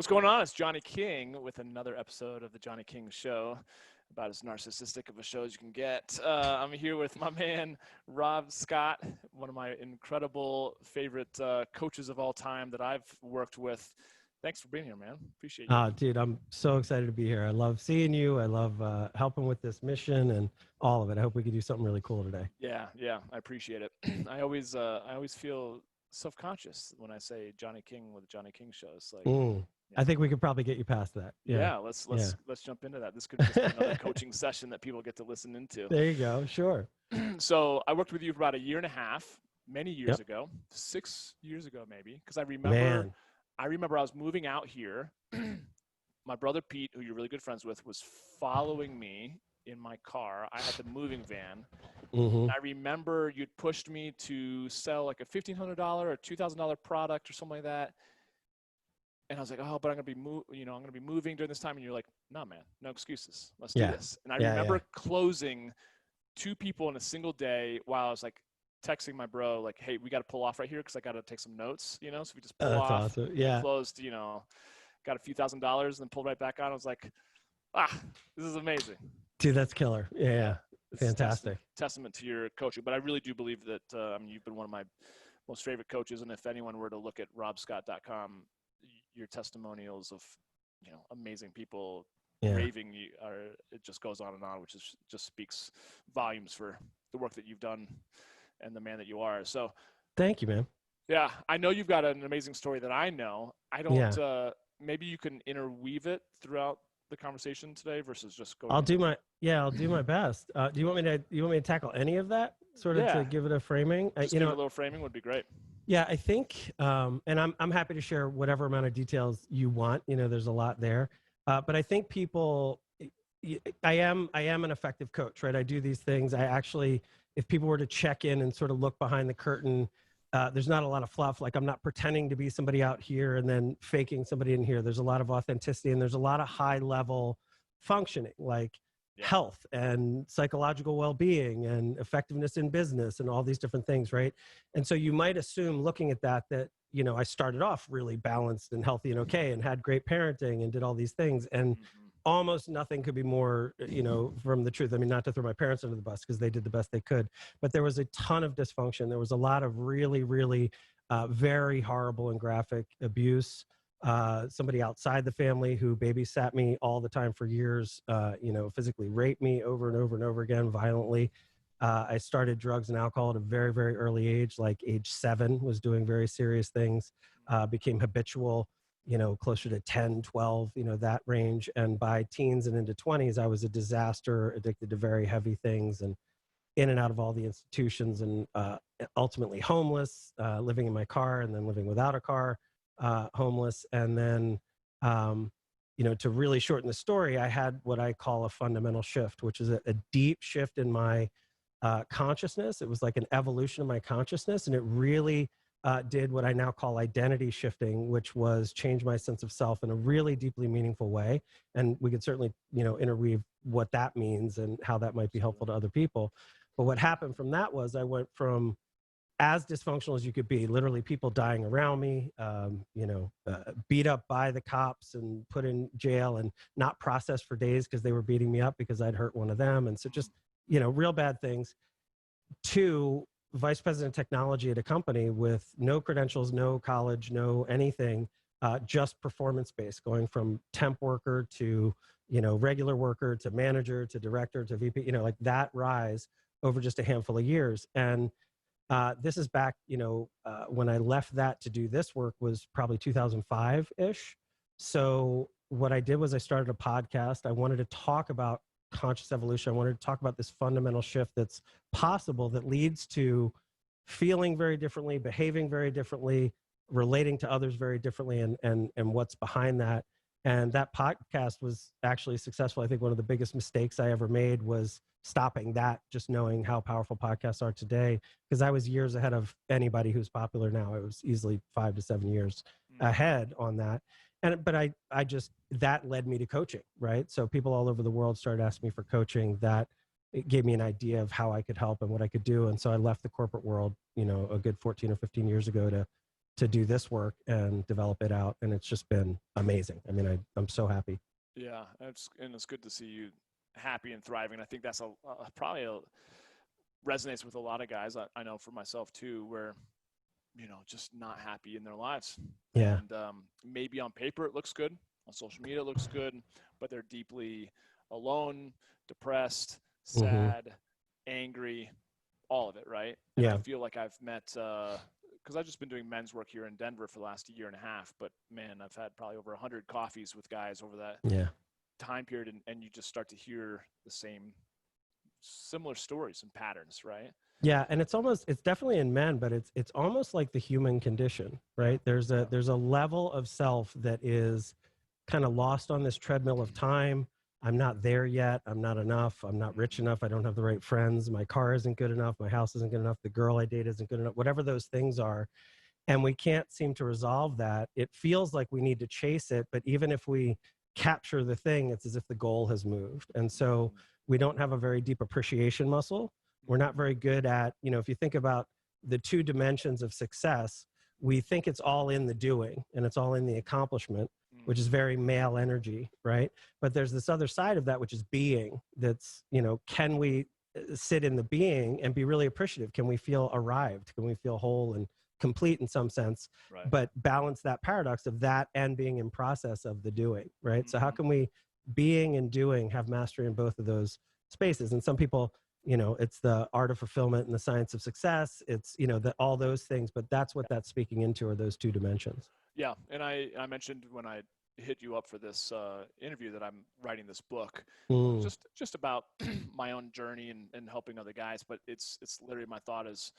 What's going on? It's Johnny King with another episode of the Johnny King Show, about as narcissistic of a show as you can get. I'm here with my man, Rob Scott, one of my incredible favorite coaches of all time that I've worked with. Thanks for being here, man. Appreciate you. Dude, I'm so excited to be here. I love seeing you. I love helping with this mission and all of it. I hope we can do something really cool today. Yeah, I appreciate it. I always feel self-conscious when I say Johnny King with the Johnny King Show. It's like, I think we could probably get you past that. Yeah, let's jump into that. This could just be another coaching session that people get to listen into. There you go. Sure. So I worked with you for about a year and a half, many years ago, 6 years ago maybe, because I remember I was moving out here. My brother Pete, who you're really good friends with, was following me in my car. I had the moving van. And I remember you'd pushed me to sell like a $1,500 or $2,000 product or something like that. And I was like, oh, but I'm gonna be moving during this time. And you're like, no, man, no excuses. Let's do this. And I remember closing 2 people in a single day while I was like texting my bro, like, hey, we got to pull off right here because I got to take some notes, So we just pull off. Awesome. Yeah. Closed, got a few $1,000s and then pulled right back on. I was like, this is amazing. Dude, that's killer. Yeah. Fantastic. Testament to your coaching. But I really do believe that you've been one of my most favorite coaches. And if anyone were to look at robscott.com, your testimonials of amazing people raving it just goes on and on, which just speaks volumes for the work that you've done and the man that you are. So thank you, man. Yeah, I know you've got an amazing story that I know. I don't maybe you can interweave it throughout the conversation today versus just going. I'll do my best. Do you want me to tackle any of that sort of to give it a framing? Just a little framing would be great. Yeah, I think, and I'm happy to share whatever amount of details you want. There's a lot there, but I think people, I am an effective coach, right? I do these things. I actually, if people were to check in and sort of look behind the curtain, there's not a lot of fluff. Like, I'm not pretending to be somebody out here and then faking somebody in here. There's a lot of authenticity and there's a lot of high level functioning, like health and psychological well-being and effectiveness in business and all these different things, right? And so you might assume, looking at that I started off really balanced and healthy and okay and had great parenting and did all these things, and almost nothing could be more from the truth. I mean, not to throw my parents under the bus because they did the best they could, but there was a ton of dysfunction. There was a lot of really, really very horrible and graphic abuse. Somebody outside the family who babysat me all the time for years, physically raped me over and over and over again, violently. I started drugs and alcohol at a very, very early age, like age 7, was doing very serious things, became habitual, closer to 10, 12, that range. And by teens and into 20s, I was a disaster, addicted to very heavy things and in and out of all the institutions, and ultimately homeless, living in my car and then living without a car. Homeless. And then, to really shorten the story, I had what I call a fundamental shift, which is a deep shift in my consciousness. It was like an evolution of my consciousness. And it really did what I now call identity shifting, which was change my sense of self in a really deeply meaningful way. And we could certainly, interweave what that means and how that might be helpful to other people. But what happened from that was I went from as dysfunctional as you could be, literally people dying around me, beat up by the cops and put in jail and not processed for days because they were beating me up because I'd hurt one of them. And so just, real bad things, to vice president of technology at a company with no credentials, no college, no anything, just performance-based, going from temp worker to, regular worker to manager to director to VP, like that rise over just a handful of years. And this is back, when I left that to do this work was probably 2005-ish. So what I did was I started a podcast. I wanted to talk about conscious evolution. I wanted to talk about this fundamental shift that's possible, that leads to feeling very differently, behaving very differently, relating to others very differently, and what's behind that. And that podcast was actually successful. I think one of the biggest mistakes I ever made was stopping that, just knowing how powerful podcasts are today, because I was years ahead of anybody who's popular now. It was easily 5 to 7 years ahead on that. But I just, that led me to coaching, right? So people all over the world started asking me for coaching. That it gave me an idea of how I could help and what I could do. And so I left the corporate world, a good 14 or 15 years ago to to do this work and develop it out. And it's just been amazing. I mean, I'm so happy. Yeah, it's good to see you happy and thriving. I think that's probably resonates with a lot of guys. I know for myself too, where just not happy in their lives. Yeah. And maybe on paper it looks good, on social media it looks good, but they're deeply alone, depressed, sad, angry, all of it, right? And Yeah. I feel like I've met, because I've just been doing men's work here in Denver for the last year and a half, but man, I've had probably over 100 coffees with guys over that time period, and you just start to hear the similar stories and patterns, right? Yeah, and it's definitely in men, but it's almost like the human condition, right? There's a level of self that is kind of lost on this treadmill of time. I'm not there yet. I'm not enough. I'm not rich enough. I don't have the right friends. My car isn't good enough. My house isn't good enough. The girl I date isn't good enough. Whatever those things are. And we can't seem to resolve that. It feels like we need to chase it, but even if we capture the thing, it's as if the goal has moved. And so we don't have a very deep appreciation muscle. We're not very good at, if you think about the two dimensions of success, we think it's all in the doing and it's all in the accomplishment, which is very male energy, right? But there's this other side of that, which is being. That's, can we sit in the being and be really appreciative? Can we feel arrived? Can we feel whole and complete in some sense, right, but balance that paradox of that and being in process of the doing, right? So how can we, being and doing, have mastery in both of those spaces? And some people, it's the art of fulfillment and the science of success. It's, all those things, but that's what that's speaking into, are those two dimensions. Yeah. And I mentioned when I hit you up for this interview that I'm writing this book, just about my own journey and helping other guys. But it's literally, my thought is,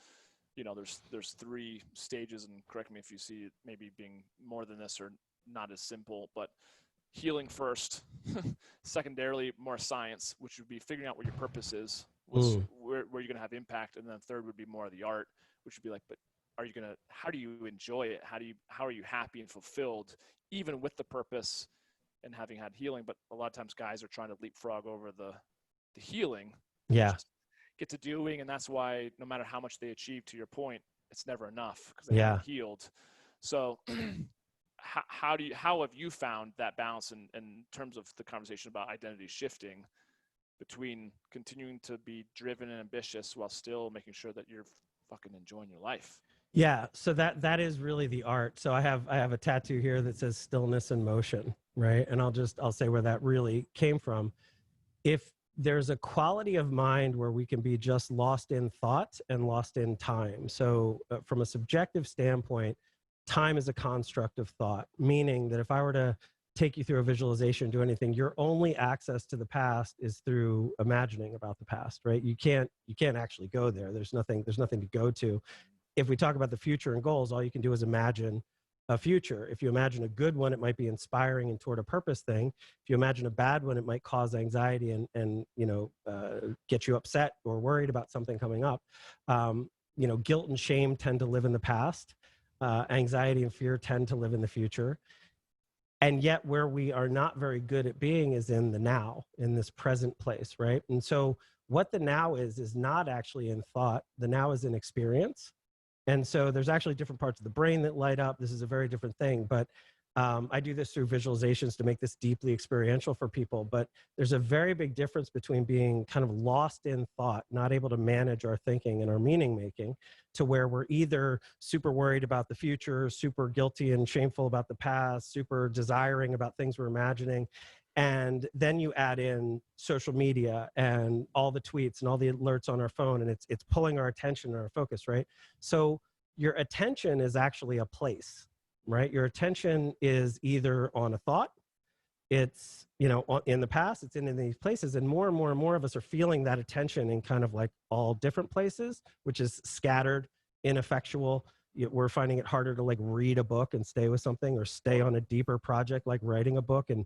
there's 3 stages, and correct me if you see it maybe being more than this or not as simple, but healing first, secondarily, more science, which would be figuring out what your purpose is, where you're going to have impact. And then third would be more of the art, which would be like, but how do you enjoy it? How are you happy and fulfilled, even with the purpose and having had healing? But a lot of times guys are trying to leapfrog over the healing. Yeah. Just get to doing. And that's why no matter how much they achieve, to your point, it's never enough because they haven't healed. So how have you found that balance in terms of the conversation about identity shifting between continuing to be driven and ambitious while still making sure that you're fucking enjoying your life? Yeah. So that is really the art. So I have a tattoo here that says stillness and motion, right? And I'll say where that really came from. If there's a quality of mind where we can be just lost in thought and lost in time. So from a subjective standpoint, time is a construct of thought, meaning that if I were to take you through a visualization, do anything, your only access to the past is through imagining about the past, right? You can't actually go there. There's nothing to go to. If we talk about the future and goals, all you can do is imagine a future. If you imagine a good one, it might be inspiring and toward a purpose thing. If you imagine a bad one, it might cause anxiety and get you upset or worried about something coming up. Guilt and shame tend to live in the past. Anxiety and fear tend to live in the future. And yet where we are not very good at being is in the now, in this present place, right? And so what the now is not actually in thought. The now is in experience. And so there's actually different parts of the brain that light up. This is a very different thing, but I do this through visualizations to make this deeply experiential for people. But there's a very big difference between being kind of lost in thought, not able to manage our thinking and our meaning making, to where we're either super worried about the future, super guilty and shameful about the past, super desiring about things we're imagining. And then you add in social media and all the tweets and all the alerts on our phone, and it's pulling our attention and our focus, right? So your attention is actually a place, right? Your attention is either on a thought, it's, in the past, it's in these places, and more and more and more of us are feeling that attention in kind of like all different places, which is scattered, ineffectual. We're finding it harder to like read a book and stay with something, or stay on a deeper project like writing a book and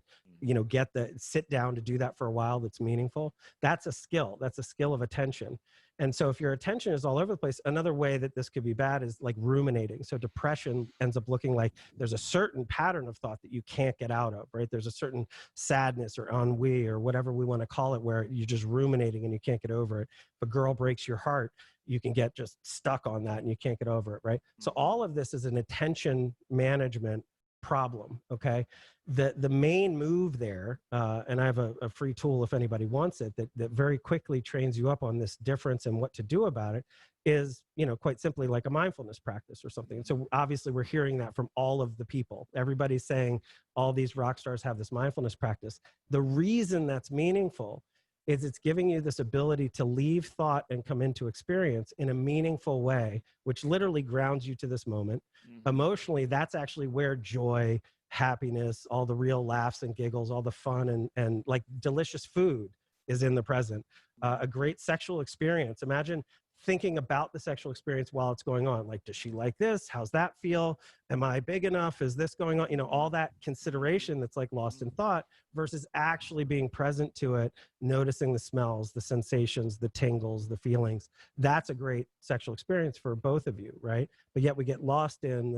sit down to do that for a while that's meaningful. That's a skill. That's a skill of attention. And so if your attention is all over the place, another way that this could be bad is like ruminating. So depression ends up looking like there's a certain pattern of thought that you can't get out of, right? There's a certain sadness or ennui or whatever we want to call it, where you're just ruminating and you can't get over it. If a girl breaks your heart, you can get just stuck on that and you can't get over it, right? So all of this is an attention management problem, okay? The main move there, and I have a free tool if anybody wants it, that very quickly trains you up on this difference and what to do about it, is, you know, quite simply like a mindfulness practice or something. And so obviously we're hearing that from all of the people. Everybody's saying all these rock stars have this mindfulness practice. The reason that's meaningful is it's giving you this ability to leave thought and come into experience in a meaningful way, which literally grounds you to this moment. Emotionally, that's actually where joy, happiness, all the real laughs and giggles, all the fun and like delicious food is in the present. A great sexual experience. Imagine thinking about the sexual experience while it's going on. Like, does she like this? How's that feel? Am I big enough? Is this going on? You know, all that consideration that's like lost in thought versus actually being present to it, noticing the smells, the sensations, the tingles, the feelings. That's a great sexual experience for both of you, right? But yet we get lost in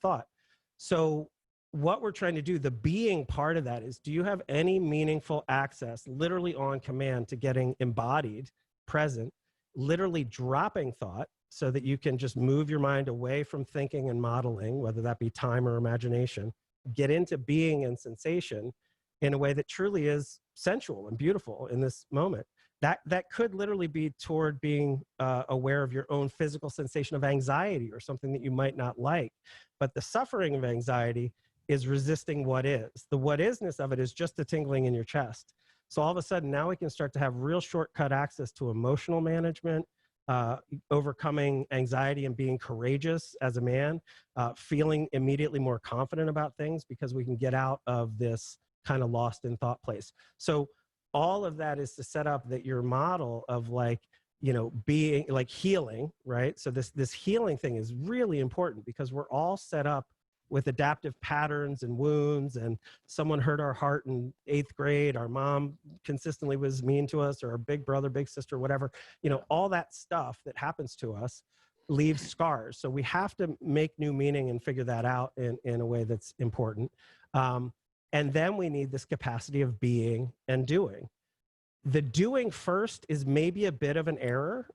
thought. So what we're trying to do, the being part of that is, do you have any meaningful access, literally on command, to getting embodied, present, literally dropping thought so that you can just move your mind away from thinking and modeling, whether that be time or imagination, get into being and sensation in a way that truly is sensual and beautiful in this moment. That could literally be toward being aware of your own physical sensation of anxiety or something that you might not like. But the suffering of anxiety is resisting what is. The what isness of it is just the tingling in your chest. So all of a sudden now we can start to have real shortcut access to emotional management, overcoming anxiety and being courageous as a man, feeling immediately more confident about things because we can get out of this kind of lost in thought place. So all of that is to set up that your model of, like, you know, being like healing, right? So this healing thing is really important because we're all set up with adaptive patterns and wounds, and someone hurt our heart in 8th grade, our mom consistently was mean to us, or our big brother, big sister, whatever, you know, all that stuff that happens to us leaves scars. So we have to make new meaning and figure that out in a way that's important. And then we need this capacity of being and doing. The doing first is maybe a bit of an error,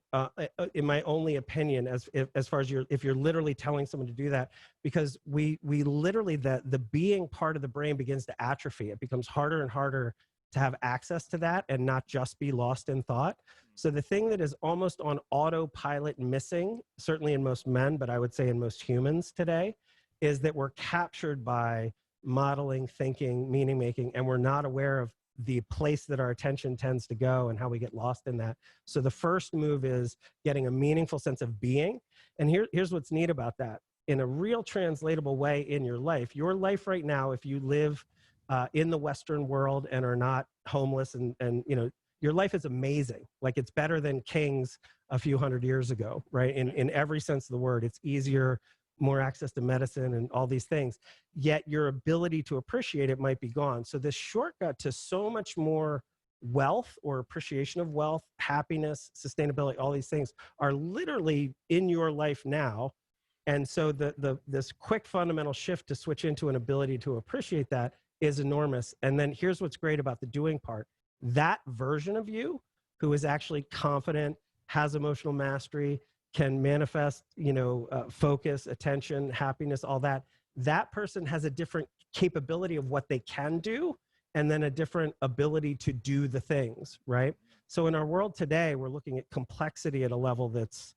in my only opinion, as far as if you're literally telling someone to do that, because we literally, the being part of the brain begins to atrophy. It becomes harder and harder to have access to that and not just be lost in thought. So the thing that is almost on autopilot missing, certainly in most men, but I would say in most humans today, is that we're captured by modeling, thinking, meaning making, and we're not aware of the place that our attention tends to go and how we get lost in that. So the first move is getting a meaningful sense of being. And here's what's neat about that. In a real translatable way in your life right now, if you live in the Western world and are not homeless and you know, your life is amazing. Like, it's better than kings a few hundred years ago, right? In every sense of the word. It's easier, more access to medicine and all these things, yet your ability to appreciate it might be gone. So this shortcut to so much more wealth or appreciation of wealth, happiness, sustainability, all these things are literally in your life now. And so this quick fundamental shift to switch into an ability to appreciate that is enormous. And then here's what's great about the doing part. That version of you who is actually confident, has emotional mastery, can manifest, you know, focus, attention, happiness, all that, that person has a different capability of what they can do, and then a different ability to do the things, right? So in our world today, we're looking at complexity at a level that's,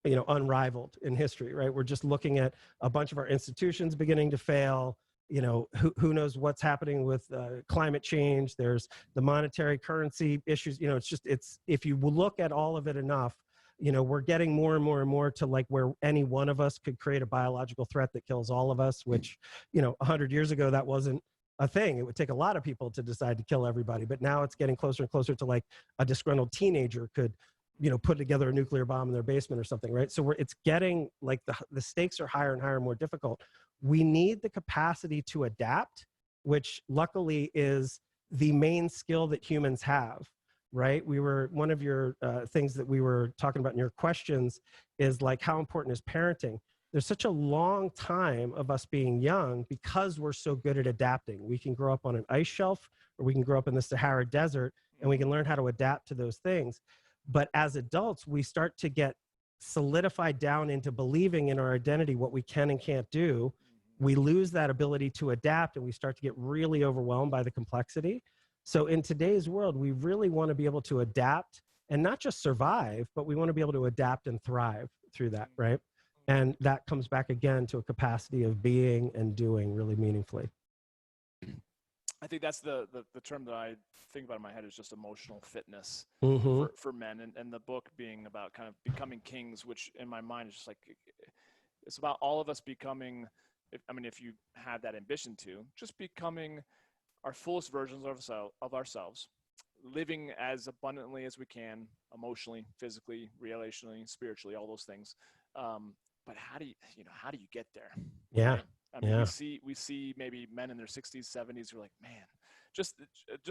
you know, unrivaled in history, right? We're just looking at a bunch of our institutions beginning to fail. You know, who knows what's happening with climate change. There's the monetary currency issues. You know, it's if you look at all of it enough, you know, we're getting more and more and more to like where any one of us could create a biological threat that kills all of us, which, you know, 100 years ago, that wasn't a thing. It would take a lot of people to decide to kill everybody. But now it's getting closer and closer to like a disgruntled teenager could, you know, put together a nuclear bomb in their basement or something, right? So it's getting like the stakes are higher and higher and more difficult. We need the capacity to adapt, which luckily is the main skill that humans have. right? One of your things that we were talking about in your questions is like, how important is parenting? There's such a long time of us being young because we're so good at adapting. We can grow up on an ice shelf, or we can grow up in the Sahara Desert, and we can learn how to adapt to those things. But as adults, we start to get solidified down into believing in our identity, what we can and can't do. We lose that ability to adapt, and we start to get really overwhelmed by the complexity. So in today's world, we really want to be able to adapt and not just survive, but we want to be able to adapt and thrive through that, right? And that comes back again to a capacity of being and doing really meaningfully. I think that's the term that I think about in my head is just emotional fitness for men, and the book being about kind of becoming kings, which in my mind is just like, it's about all of us becoming, if you have that ambition to, just becoming our fullest versions of ourselves, living as abundantly as we can, emotionally, physically, relationally, spiritually, all those things. But how do you get there? Yeah. Right? We see maybe men in their 60s, 70s who are like, man, just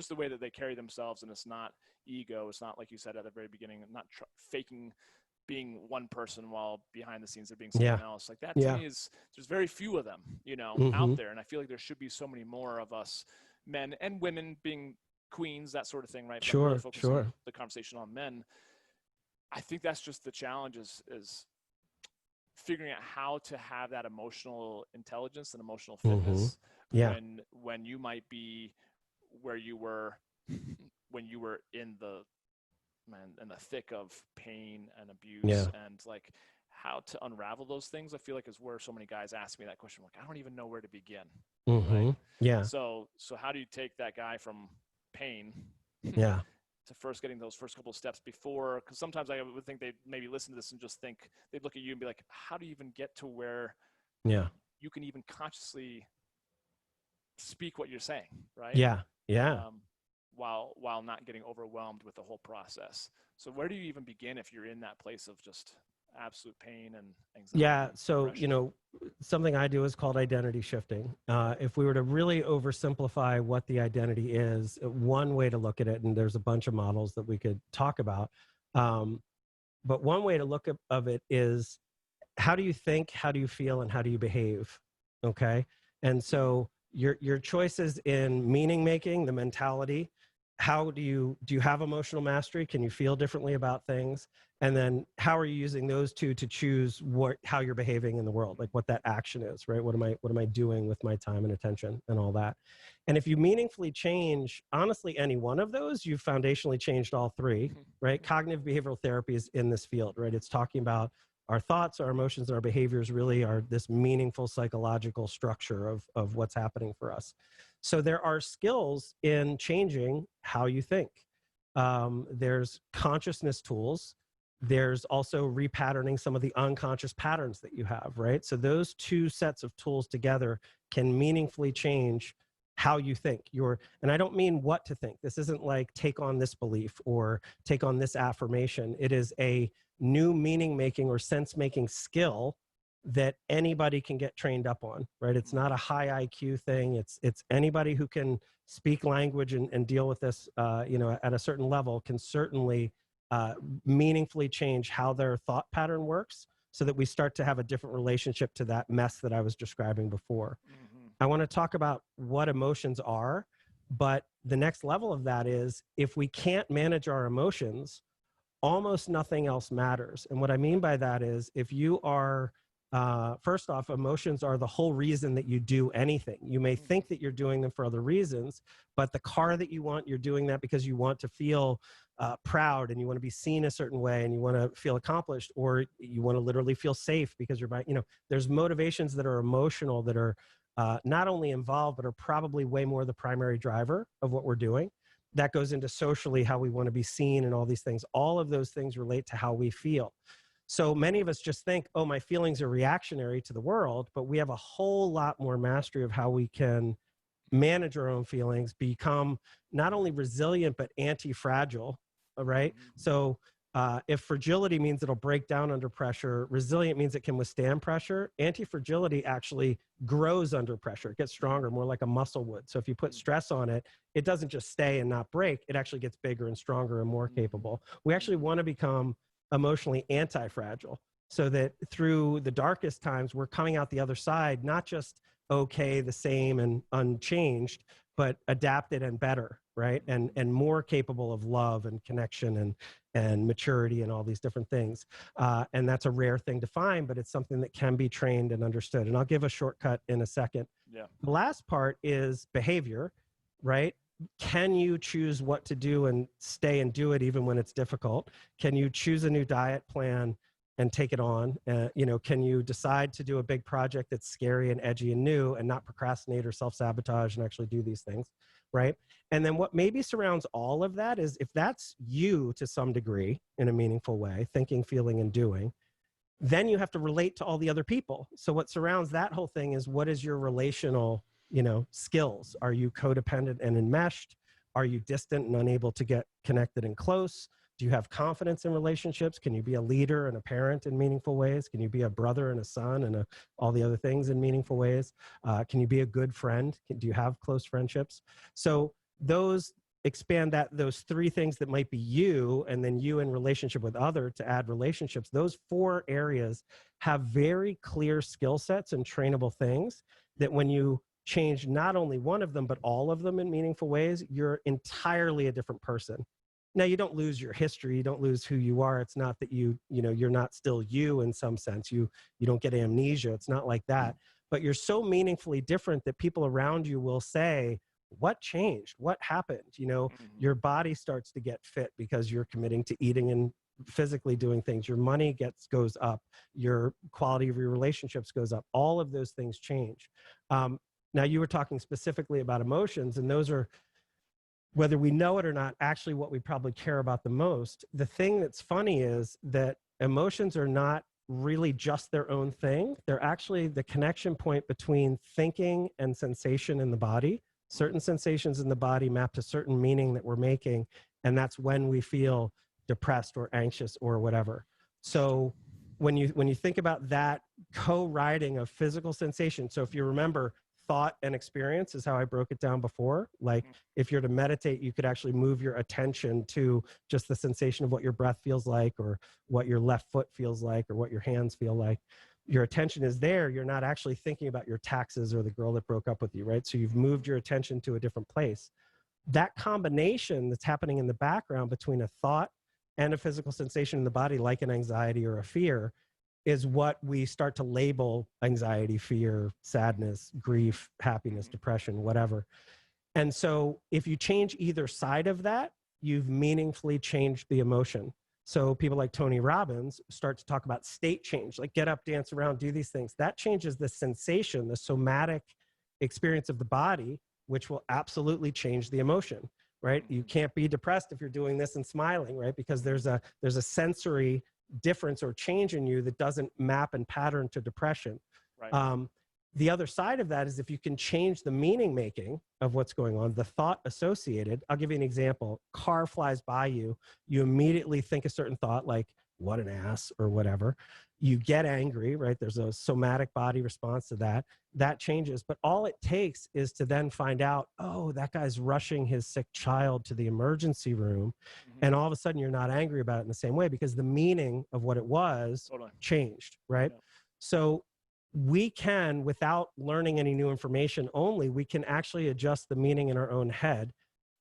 the way that they carry themselves, and it's not ego. It's not, like you said at the very beginning, not faking being one person while behind the scenes they're being someone else. Like that to me is, there's very few of them, out there. And I feel like there should be so many more of us, men and women, being queens, that sort of thing, right? But I'm really focusing the conversation on men. I think that's just the challenge is figuring out how to have that emotional intelligence and emotional fitness when you might be where you were when you were in the thick of pain and abuse, and like how to unravel those things. I feel like is where so many guys ask me that question. Like, I don't even know where to begin. Right? Yeah. So how do you take that guy from pain to first getting those first couple of steps before? Because sometimes I would think they'd maybe listen to this and just think, they'd look at you and be like, how do you even get to where you can even consciously speak what you're saying, right? While not getting overwhelmed with the whole process. So where do you even begin if you're in that place of just absolute pain and anxiety? Yeah. So, something I do is called identity shifting. If we were to really oversimplify what the identity is, one way to look at it, and there's a bunch of models that we could talk about, but one way to look of it is, how do you think, how do you feel, and how do you behave? Okay. And so your choices in meaning making, the mentality, how do you have emotional mastery? Can you feel differently about things? And then how are you using those two to choose how you're behaving in the world, like what that action is, right? What am I doing with my time and attention and all that? And if you meaningfully change, honestly, any one of those, you've foundationally changed all three, right? Cognitive behavioral therapy is in this field, right? It's talking about our thoughts, our emotions, and our behaviors really are this meaningful psychological structure of what's happening for us. So there are skills in changing how you think. There's consciousness tools. There's also repatterning some of the unconscious patterns that you have, right? So those two sets of tools together can meaningfully change how you think. And I don't mean what to think. This isn't like take on this belief or take on this affirmation. It is a new meaning making or sense making skill that anybody can get trained up on, right? It's not a high IQ thing. It's anybody who can speak language and deal with this, at a certain level can certainly meaningfully change how their thought pattern works, so that we start to have a different relationship to that mess that I was describing before. I want to talk about what emotions are, but the next level of that is, if we can't manage our emotions, almost nothing else matters. And what I mean by that is, if you are, first off, emotions are the whole reason that you do anything. You may think that you're doing them for other reasons, but the car that you want, you're doing that because you want to feel proud, and you want to be seen a certain way, and you want to feel accomplished, or you want to literally feel safe because you're buying, there's motivations that are emotional that are not only involved, but are probably way more the primary driver of what we're doing. That goes into socially how we want to be seen and all these things. All of those things relate to how we feel. So many of us just think, oh, my feelings are reactionary to the world, but we have a whole lot more mastery of how we can manage our own feelings, become not only resilient, but anti-fragile, right? So If fragility means it'll break down under pressure, resilient means it can withstand pressure. Anti-fragility actually grows under pressure. It gets stronger, more like a muscle would. So if you put stress on it, it doesn't just stay and not break. It actually gets bigger and stronger and more capable. We actually want to become emotionally anti-fragile so that through the darkest times, we're coming out the other side, not just okay, the same and unchanged, but adapted and better, right? And more capable of love and connection and maturity and all these different things. And that's a rare thing to find, but it's something that can be trained and understood. And I'll give a shortcut in a second. Yeah. The last part is behavior, right? Can you choose what to do and stay and do it even when it's difficult? Can you choose a new diet plan and take it on? You know, can you decide to do a big project that's scary and edgy and new and not procrastinate or self-sabotage and actually do these things, right? And then what maybe surrounds all of that is if that's you to some degree in a meaningful way, thinking, feeling, and doing, then you have to relate to all the other people. So what surrounds that whole thing is what is your relational, you know, skills? Are you codependent and enmeshed? Are you distant and unable to get connected and close? Do you have confidence in relationships? Can you be a leader and a parent in meaningful ways? Can you be a brother and a son and all the other things in meaningful ways? Can you be a good friend? Do you have close friendships? So those expand those three things that might be you, and then you in relationship with other to add relationships. Those four areas have very clear skill sets and trainable things that when you change not only one of them, but all of them in meaningful ways, you're entirely a different person. Now, you don't lose your history. You don't lose who you are. It's not that you know, you're not still you in some sense. You don't get amnesia. It's not like that. But you're so meaningfully different that people around you will say, what changed? What happened? You know, your body starts to get fit because you're committing to eating and physically doing things. Your money goes up. Your quality of your relationships goes up. All of those things change. Now, you were talking specifically about emotions, and those are, whether we know it or not, actually what we probably care about the most. The thing that's funny is that emotions are not really just their own thing. They're actually the connection point between thinking and sensation in the body. Certain sensations in the body map to certain meaning that we're making, and that's when we feel depressed or anxious or whatever. So when you think about that co-writing of physical sensation, so if you remember, thought and experience is how I broke it down before. Like if you're to meditate, you could actually move your attention to just the sensation of what your breath feels like, or what your left foot feels like, or what your hands feel like. Your attention is there. You're not actually thinking about your taxes or the girl that broke up with you, right? So you've moved your attention to a different place. That combination that's happening in the background between a thought and a physical sensation in the body, like an anxiety or a fear, is what we start to label anxiety, fear, sadness, grief, happiness, depression, whatever. And so if you change either side of that, you've meaningfully changed the emotion. So people like Tony Robbins start to talk about state change, like get up, dance around, do these things. That changes the sensation, the somatic experience of the body, which will absolutely change the emotion, right? You can't be depressed if you're doing this and smiling, right? Because there's a sensory difference or change in you that doesn't map and pattern to depression. Right. The other side of that is if you can change the meaning making of what's going on, the thought associated. I'll give you an example. Car flies by you. You immediately think a certain thought like, what an ass, or whatever. You get angry, right? There's a somatic body response to that. That changes. But all it takes is to then find out, oh, that guy's rushing his sick child to the emergency room. And all of a sudden you're not angry about it in the same way because the meaning of what it was changed, right? Yeah. So we can, without learning any new information only, we can actually adjust the meaning in our own head.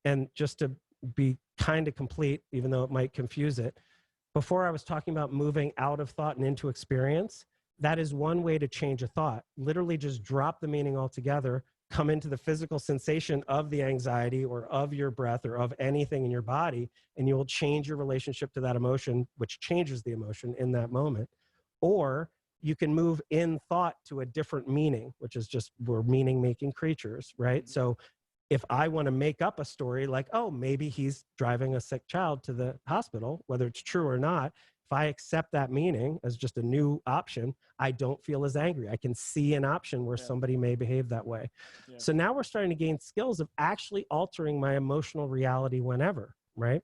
And just to be kind of complete, even though it might confuse it, before I was talking about moving out of thought and into experience, that is one way to change a thought. Literally just drop the meaning altogether, come into the physical sensation of the anxiety or of your breath or of anything in your body, and you will change your relationship to that emotion, which changes the emotion in that moment. Or you can move in thought to a different meaning, which is just, we're meaning-making creatures, right? So if I want to make up a story like, oh, maybe he's driving a sick child to the hospital, whether it's true or not, if I accept that meaning as just a new option, I don't feel as angry. I can see an option where somebody may behave that way. So now we're starting to gain skills of actually altering my emotional reality whenever. right?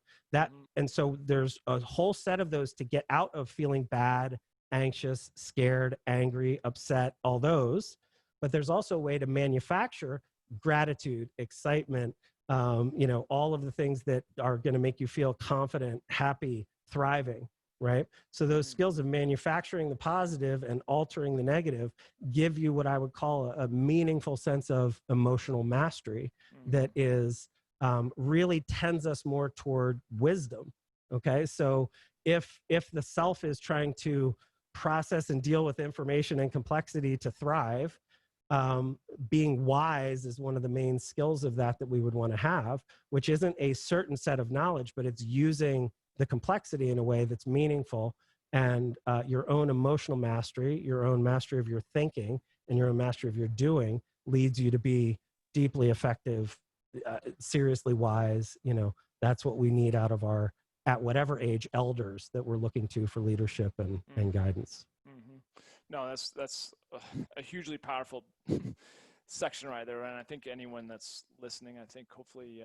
And so there's a whole set of those to get out of feeling bad, anxious, scared, angry, upset, all those. But there's also a way to manufacture gratitude, excitement, all of the things that are going to make you feel confident, happy, thriving, right? So those skills of manufacturing the positive and altering the negative give you what I would call a meaningful sense of emotional mastery that is really tends us more toward wisdom. Okay, so if the self is trying to process and deal with information and complexity to thrive, being wise is one of the main skills of that we would want to have, which isn't a certain set of knowledge, but it's using the complexity in a way that's meaningful. And your own emotional mastery, your own mastery of your thinking, and your own mastery of your doing leads you to be deeply effective, seriously wise. That's what we need out of our, at whatever age, elders that we're looking to for leadership and guidance. No, that's a hugely powerful section right there. And I think anyone that's listening, I think hopefully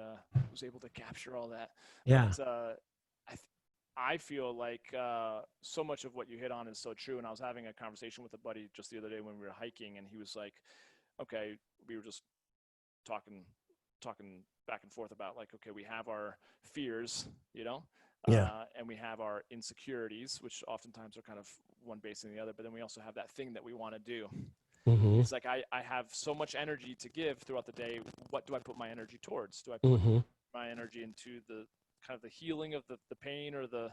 was able to capture all that. Yeah. But, I feel like so much of what you hit on is so true. And I was having a conversation with a buddy just the other day when we were hiking, and he was like, okay, we were just talking back and forth about like, okay, we have our fears, and we have our insecurities, which oftentimes are kind of one based on the other, but then we also have that thing that we want to do. It's like, I have so much energy to give throughout the day. What do I put my energy towards? Do I put my energy into the kind of the healing of the pain or the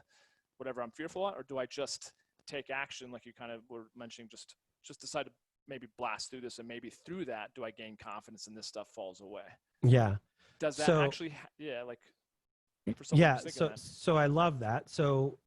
whatever I'm fearful at, or do I just take action, like you kind of were mentioning, just decide to maybe blast through this, and maybe through that do I gain confidence and this stuff falls away? Yeah. Does that actually for someone who's thinking that? So I love that. So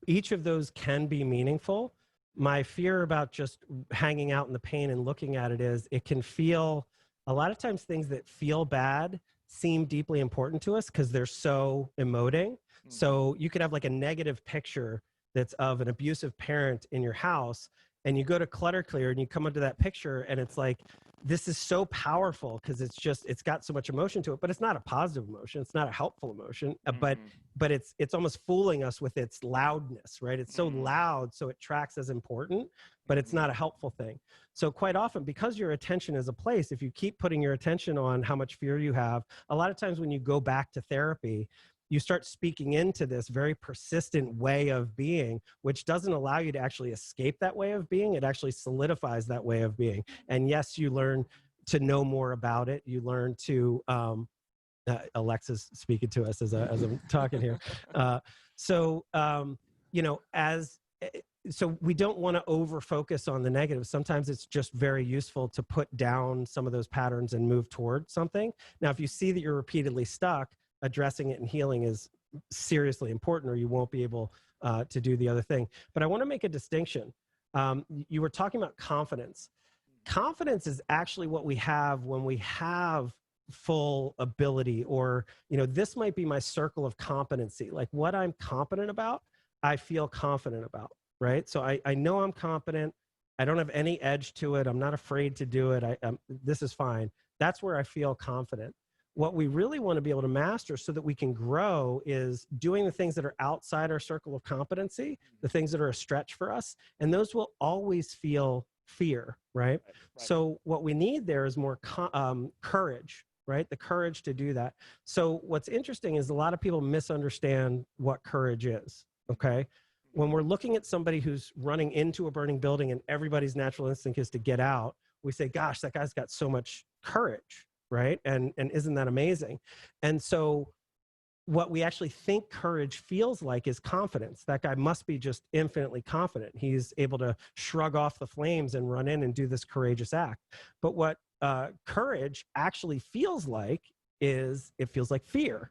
each of those can be meaningful. My fear about just hanging out in the pain and looking at it is it can feel, a lot of times things that feel bad seem deeply important to us because they're so emoting. So you could have like a negative picture that's of an abusive parent in your house, and you go to Clutter Clear and you come into that picture and it's like, this is so powerful because it's got so much emotion to it, but it's not a positive emotion. It's not a helpful emotion, but it's almost fooling us with its loudness, right? It's so loud, so it tracks as important, but it's not a helpful thing. So quite often, because your attention is a place, if you keep putting your attention on how much fear you have, a lot of times when you go back to therapy, you start speaking into this very persistent way of being, which doesn't allow you to actually escape that way of being. It actually solidifies that way of being. And yes, you learn to know more about it. You learn to, Alexa's speaking to us as I'm talking here. So we don't want to over focus on the negative. Sometimes it's just very useful to put down some of those patterns and move toward something. Now, if you see that you're repeatedly stuck, addressing it and healing is seriously important, or you won't be able to do the other thing. But I want to make a distinction. You were talking about confidence. Confidence is actually what we have when we have full ability, or, this might be my circle of competency. Like what I'm competent about, I feel confident about, right? So I know I'm competent. I don't have any edge to it. I'm not afraid to do it. This is fine. That's where I feel confident. What we really want to be able to master so that we can grow is doing the things that are outside our circle of competency, the things that are a stretch for us, and those will always feel fear, right? So what we need there is more courage, right? The courage to do that. So what's interesting is a lot of people misunderstand what courage is, okay? When we're looking at somebody who's running into a burning building and everybody's natural instinct is to get out, we say, gosh, that guy's got so much courage, right? And isn't that amazing? And so what we actually think courage feels like is confidence. That guy must be just infinitely confident. He's able to shrug off the flames and run in and do this courageous act. But what courage actually feels like is, it feels like fear,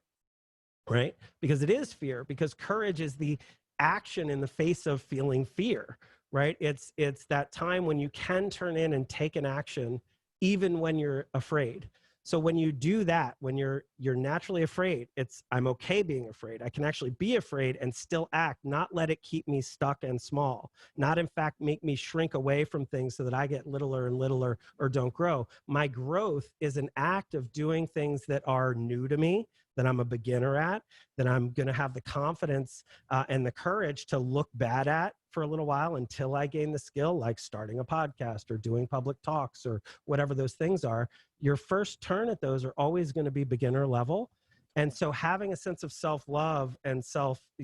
right? Because it is fear, because courage is the action in the face of feeling fear, right? It's that time when you can turn in and take an action even when you're afraid. So when you do that, when you're naturally afraid, I'm okay being afraid. I can actually be afraid and still act, not let it keep me stuck and small, not in fact make me shrink away from things so that I get littler and littler or don't grow. My growth is an act of doing things that are new to me, that I'm a beginner at, that I'm going to have the confidence and the courage to look bad at for a little while until I gain the skill, like starting a podcast or doing public talks or whatever those things are. Your first turn at those are always going to be beginner level. And so having a sense of self-love and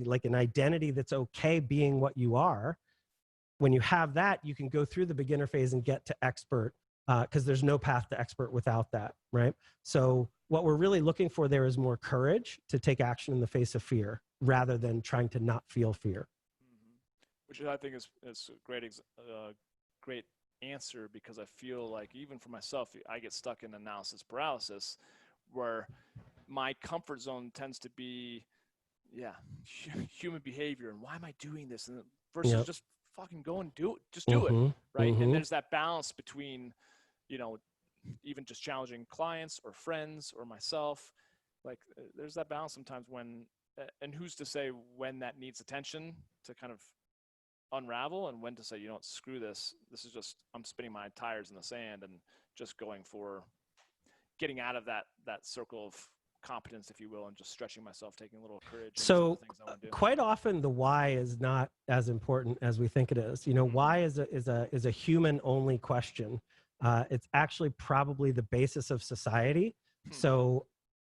like an identity that's okay being what you are, when you have that, you can go through the beginner phase and get to expert, because there's no path to expert without that, right? So what we're really looking for there is more courage to take action in the face of fear rather than trying to not feel fear. Which I think is a great answer, because I feel like even for myself, I get stuck in analysis paralysis where my comfort zone tends to be, human behavior. And why am I doing this? And versus just fucking go and do it. Just do it. Right. And there's that balance between, even just challenging clients or friends or myself. Like there's that balance sometimes when, and who's to say when that needs attention to kind of unravel, and when to say, screw this. This is just, I'm spinning my tires in the sand and just going for getting out of that circle of competence, if you will, and just stretching myself, taking a little courage. So quite often the why is not as important as we think it is. Why is a human only question. It's actually probably the basis of society. So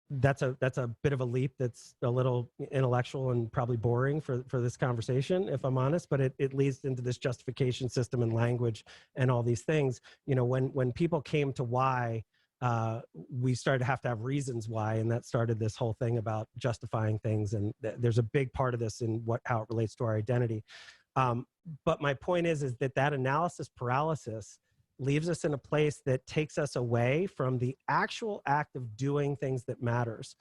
that's a bit of a leap. That's a little intellectual and probably boring for this conversation, if I'm honest, but it leads into this justification system and language and all these things. When people came to why, we started to have reasons why, and that started this whole thing about justifying things. And there's a big part of this in how it relates to our identity. But my point is that analysis paralysis leaves us in a place that takes us away from the actual act of doing things that matters.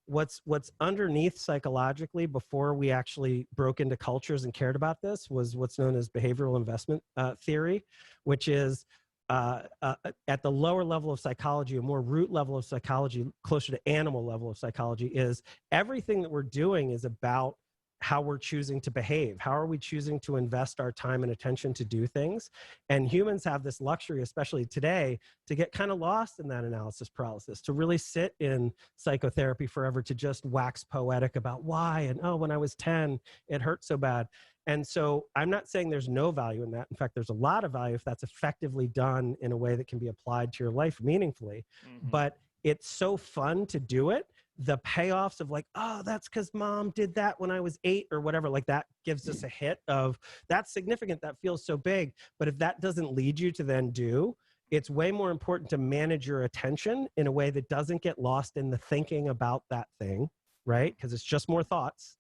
What's underneath psychologically before we actually broke into cultures and cared about this was what's known as behavioral investment theory, which is at the lower level of psychology, a more root level of psychology, closer to animal level of psychology, is everything that we're doing is about how we're choosing to behave. How are we choosing to invest our time and attention to do things? And humans have this luxury, especially today, to get kind of lost in that analysis paralysis, to really sit in psychotherapy forever, to just wax poetic about why, and when I was 10, it hurt so bad. And so I'm not saying there's no value in that. In fact, there's a lot of value if that's effectively done in a way that can be applied to your life meaningfully. But it's so fun to do it. The payoffs of like, that's because mom did that when I was 8 or whatever, like that gives us a hit of that's significant. That feels so big. But if that doesn't lead you to then do, it's way more important to manage your attention in a way that doesn't get lost in the thinking about that thing, right? Because it's just more thoughts.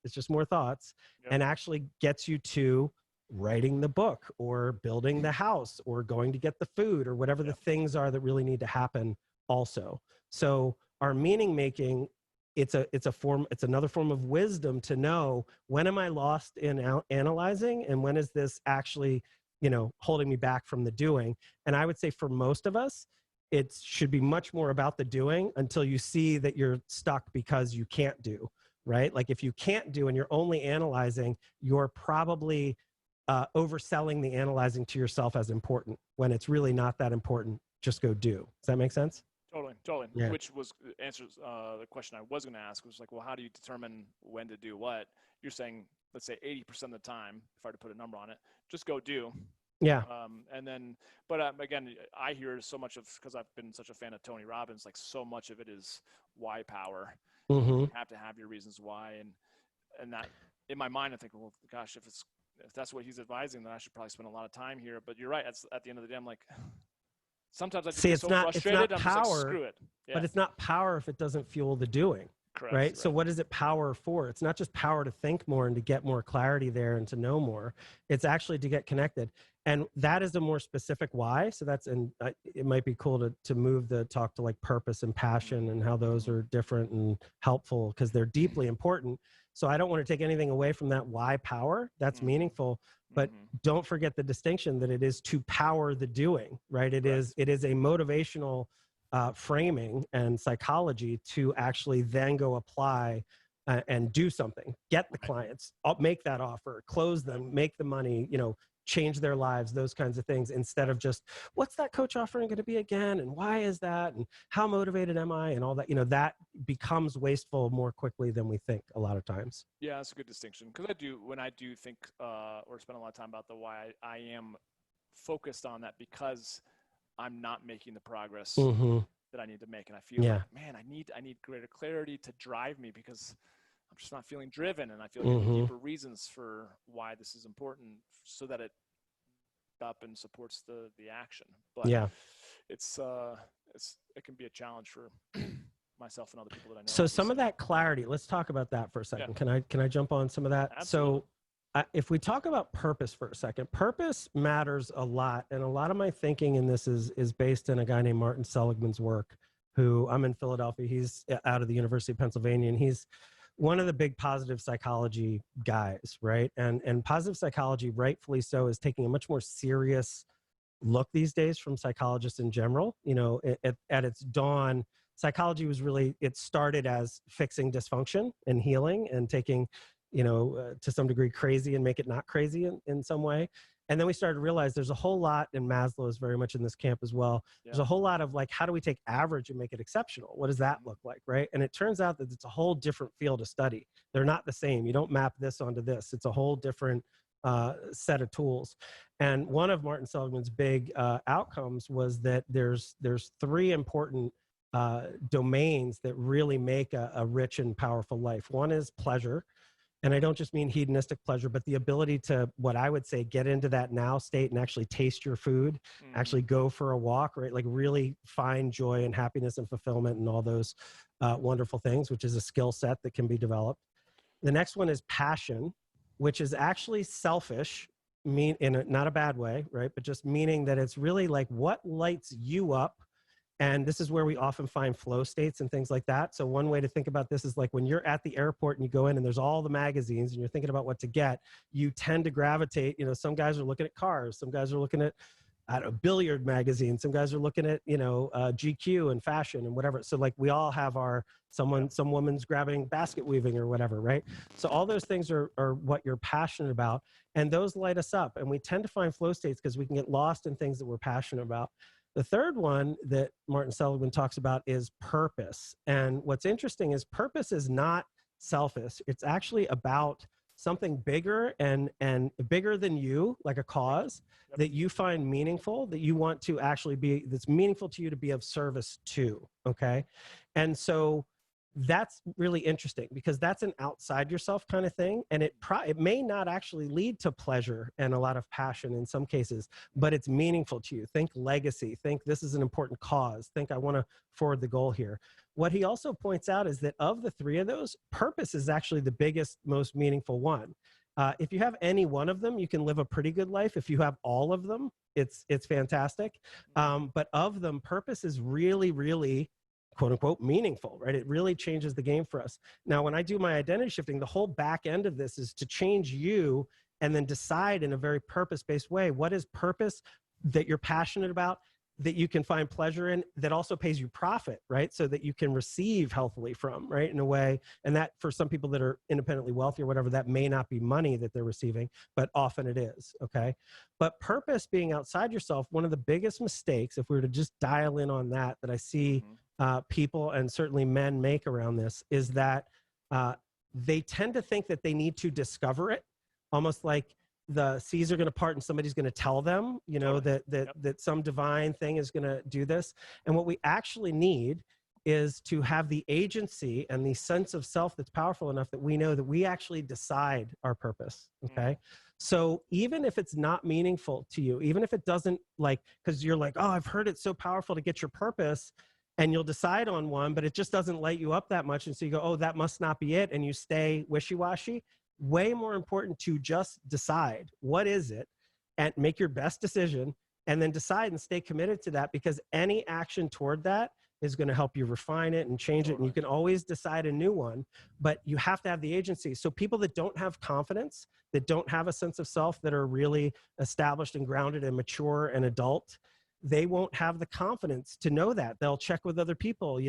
And actually gets you to writing the book or building the house or going to get the food or whatever the things are that really need to happen also. So our meaning making, it's another form of wisdom to know, when am I lost in analyzing, and when is this actually, holding me back from the doing? And I would say for most of us, it should be much more about the doing until you see that you're stuck because you can't do, right? Like if you can't do and you're only analyzing, you're probably overselling the analyzing to yourself as important when it's really not that important. Just go do. Does that make sense? Totally. Yeah. Which was answers the question I was going to ask, was like, well, how do you determine when to do what? You're saying, let's say 80% of the time, if I were to put a number on it, just go do. Yeah. And then, but again, I hear so much of, because I've been such a fan of Tony Robbins, like so much of it is why power. You have to have your reasons why. And that in my mind, I think, well, gosh, if that's what he's advising, then I should probably spend a lot of time here. But you're right. At the end of the day, I'm like, sometimes I just get so frustrated. I'm just like, screw it. Yeah. But it's not power if it doesn't fuel the doing. Correct, right? So what is it power for? It's not just power to think more and to get more clarity there and to know more. It's actually to get connected. And that is a more specific why. So it might be cool to move the talk to like purpose and passion and how those are different and helpful, because they're deeply important. So I don't want to take anything away from that why power. That's meaningful. But don't forget the distinction that it is to power the doing, right? It is a motivational framing and psychology to actually then go apply and do something, get the clients, make that offer, close them, make the money, change their lives, those kinds of things, instead of just, what's that coach offering going to be again? And why is that? And how motivated am I? And all that, that becomes wasteful more quickly than we think a lot of times. Yeah, that's a good distinction. Because when I do think or spend a lot of time about the why, I am focused on that because I'm not making the progress that I need to make. And I feel like, man, I need greater clarity to drive me because I'm just not feeling driven. And I feel like I need deeper reasons for why this is important so that it up and supports the action. But it can be a challenge for myself and other people that I know. So some of that clarity, let's talk about that for a second. Yeah. Can I jump on some of that? Absolutely. So if we talk about purpose for a second, purpose matters a lot. And a lot of my thinking in this is based in a guy named Martin Seligman's work, who I'm in Philadelphia. He's out of the University of Pennsylvania, and he's one of the big positive psychology guys, right? And positive psychology, rightfully so, is taking a much more serious look these days from psychologists in general. At its dawn, psychology was really, it started as fixing dysfunction and healing and taking, to some degree crazy and make it not crazy in some way. And then we started to realize there's a whole lot, and Maslow is very much in this camp as well. Yeah. There's a whole lot of like, how do we take average and make it exceptional? What does that look like, right? And it turns out that it's a whole different field of study. They're not the same. You don't map this onto this. It's a whole different set of tools. And one of Martin Seligman's big outcomes was that there's three important domains that really make a rich and powerful life. One is pleasure. And I don't just mean hedonistic pleasure, but the ability to, what I would say, get into that now state and actually taste your food, actually go for a walk, right? Like really find joy and happiness and fulfillment and all those wonderful things, which is a skill set that can be developed. The next one is passion, which is actually selfish, not a bad way, right? But just meaning that it's really like what lights you up. And this is where we often find flow states and things like that. So one way to think about this is like when you're at the airport and you go in and there's all the magazines and you're thinking about what to get, you tend to gravitate, some guys are looking at cars, some guys are looking at, billiard magazines, some guys are looking at, GQ and fashion and whatever. So like we all have some woman's grabbing basket weaving or whatever, right? So all those things are what you're passionate about, and those light us up. And we tend to find flow states because we can get lost in things that we're passionate about. The third one that Martin Seligman talks about is purpose. And what's interesting is purpose is not selfish. It's actually about something bigger and bigger than you, like a cause that you find meaningful, that you want to actually be, that's meaningful to you to be of service to, okay? And so that's really interesting because that's an outside yourself kind of thing. And it may not actually lead to pleasure and a lot of passion in some cases, but it's meaningful to you. Think legacy, think this is an important cause, think I want to forward the goal here. What he also points out is that of the three of those, purpose is actually the biggest, most meaningful one. If you have any one of them, you can live a pretty good life. If you have all of them, it's fantastic. But of them, purpose is really, really quote unquote meaningful, right? It really changes the game for us. Now, when I do my identity shifting, the whole back end of this is to change you and then decide in a very purpose-based way, what is purpose that you're passionate about, that you can find pleasure in, that also pays you profit, right? So that you can receive healthily from, right? In a way, and that for some people that are independently wealthy or whatever, that may not be money that they're receiving, but often it is, okay? But purpose being outside yourself, one of the biggest mistakes, if we were to just dial in on that I see people and certainly men make around this is that they tend to think that they need to discover it, almost like the seas are going to part and somebody's going to tell them, that some divine thing is going to do this. And what we actually need is to have the agency and the sense of self that's powerful enough that we know that we actually decide our purpose, okay? So even if it's not meaningful to you, even if it doesn't because you're like, oh, I've heard it's so powerful to get your purpose, and you'll decide on one, but it just doesn't light you up that much. And so you go, oh, that must not be it. And you stay wishy-washy. Way more important to just decide what is it and make your best decision and then decide and stay committed to that, because any action toward that is going to help you refine it and change it. And you can always decide a new one, but you have to have the agency. So people that don't have confidence, that don't have a sense of self, that are really established and grounded and mature and adult, they won't have the confidence to know that. They'll check with other people,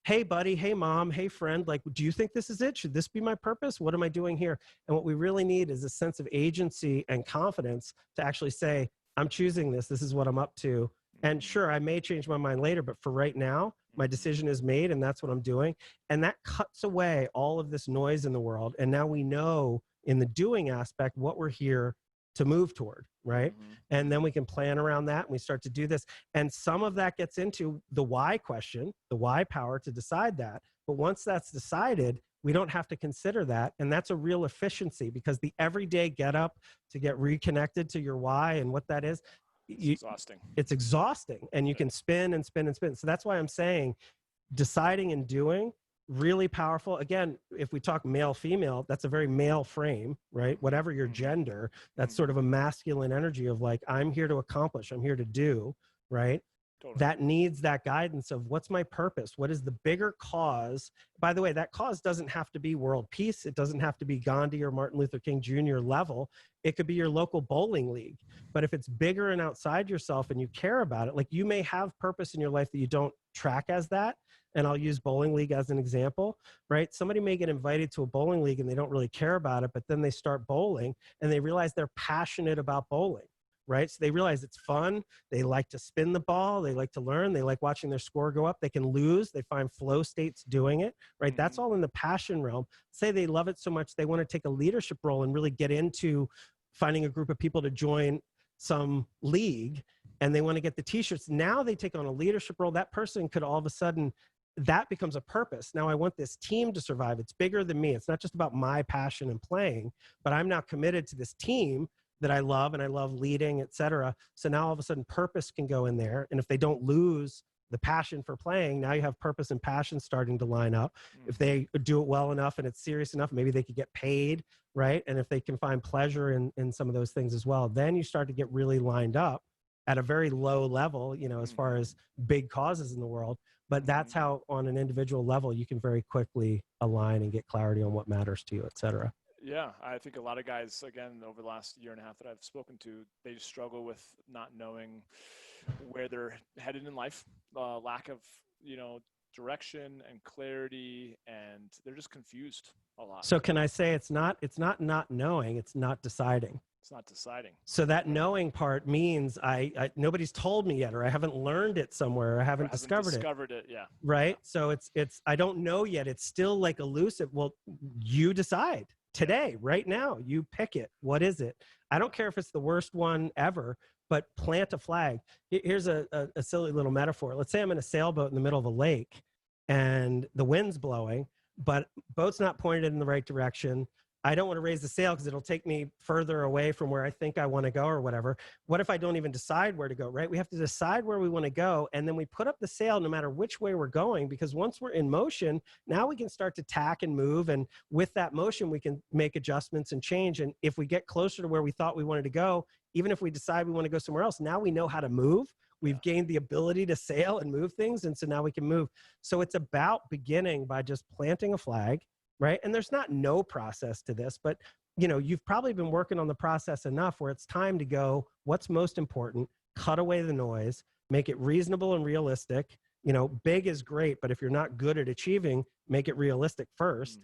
hey buddy, hey mom, hey friend, like, do you think this is it? Should this be my purpose? What am I doing here? And what we really need is a sense of agency and confidence to actually say, I'm choosing this. This is what I'm up to. And sure, I may change my mind later, but for right now, my decision is made and that's what I'm doing. And that cuts away all of this noise in the world. And now we know in the doing aspect what we're here to move toward, right? And then we can plan around that and we start to do this. And some of that gets into the why question, the why power to decide that. But once that's decided, we don't have to consider that. And that's a real efficiency, because the everyday get up to get reconnected to your why and what that is, exhausting. It's exhausting, and you can spin and spin and spin. So that's why I'm saying deciding and doing, really powerful. Again, if we talk male, female, that's a very male frame, right? Whatever your gender, that's sort of a masculine energy of like, I'm here to accomplish, I'm here to do, right? Totally. That needs that guidance of what's my purpose? What is the bigger cause? By the way, that cause doesn't have to be world peace. It doesn't have to be Gandhi or Martin Luther King Jr. level. It could be your local bowling league. But if it's bigger and outside yourself and you care about it, like you may have purpose in your life that you don't track as that. And I'll use bowling league as an example, right? Somebody may get invited to a bowling league and they don't really care about it, but then they start bowling and they realize they're passionate about bowling, right? So they realize it's fun. They like to spin the ball. They like to learn. They like watching their score go up. They can lose. They find flow states doing it, right? That's all in the passion realm. Say they love it so much, they want to take a leadership role and really get into finding a group of people to join some league, and they want to get the t-shirts. Now they take on a leadership role. That person could all of a sudden, that becomes a purpose. Now I want this team to survive. It's bigger than me. It's not just about my passion and playing, but I'm now committed to this team that I love, and I love leading, et cetera. So now all of a sudden purpose can go in there. And if they don't lose the passion for playing, now you have purpose and passion starting to line up. If they do it well enough and it's serious enough, maybe they could get paid, right? And if they can find pleasure in some of those things as well, then you start to get really lined up at a very low level, you know, as far as big causes in the world. But that's how on an individual level, you can very quickly align and get clarity on what matters to you, et cetera. Yeah, I think a lot of guys, again, over the last year and a half that I've spoken to, they just struggle with not knowing where they're headed in life, lack of, you know, direction and clarity, and they're just confused a lot. So can I say it's not knowing, it's not deciding. It's not deciding. So that knowing part means I nobody's told me yet, or I haven't learned it somewhere, or I haven't discovered it. Yeah. Right. So it's I don't know yet. It's still like elusive. Well, you decide today, right now, you pick it. What is it? I don't care if it's the worst one ever, but plant a flag. Here's a silly little metaphor. Let's say I'm in a sailboat in the middle of a lake and the wind's blowing, but boat's not pointed in the right direction. I don't want to raise the sail because it'll take me further away from where I think I want to go or whatever. What if I don't even decide where to go, right? We have to decide where we want to go, and then we put up the sail no matter which way we're going, because once we're in motion, now we can start to tack and move, and with that motion, we can make adjustments and change. And if we get closer to where we thought we wanted to go, even if we decide we want to go somewhere else, now we know how to move. We've gained the ability to sail and move things, and so now we can move. So it's about beginning by just planting a flag, right? And there's not no process to this, but you know, you've probably been working on the process enough where it's time to go, what's most important, cut away the noise, make it reasonable and realistic. You know, big is great, but if you're not good at achieving, make it realistic first.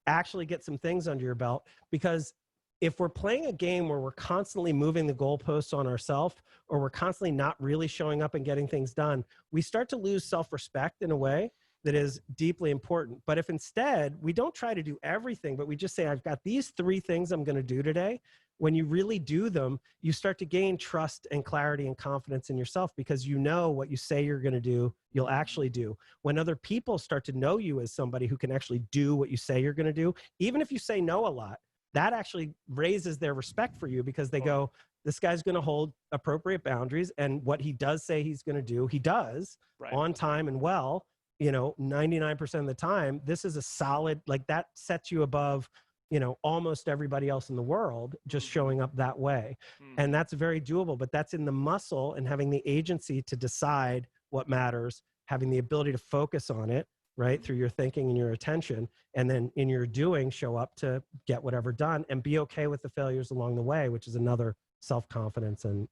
Actually get some things under your belt, because if we're playing a game where we're constantly moving the goalposts on ourselves, or we're constantly not really showing up and getting things done, we start to lose self-respect in a way that is deeply important. But if instead we don't try to do everything, but we just say, I've got these 3 things I'm going to do today, when you really do them, you start to gain trust and clarity and confidence in yourself, because you know what you say you're going to do, you'll actually do. When other people start to know you as somebody who can actually do what you say you're going to do, even if you say no a lot, that actually raises their respect for you, because they go, this guy's going to hold appropriate boundaries, and what he does say he's going to do, he does on time and well. You know, 99% of the time. This is a solid, like, that sets you above, you know, almost everybody else in the world just showing up that way. And that's very doable, but that's in the muscle and having the agency to decide what matters, having the ability to focus on it, right, through your thinking and your attention, and then in your doing, show up to get whatever done, and be okay with the failures along the way, which is another self-confidence and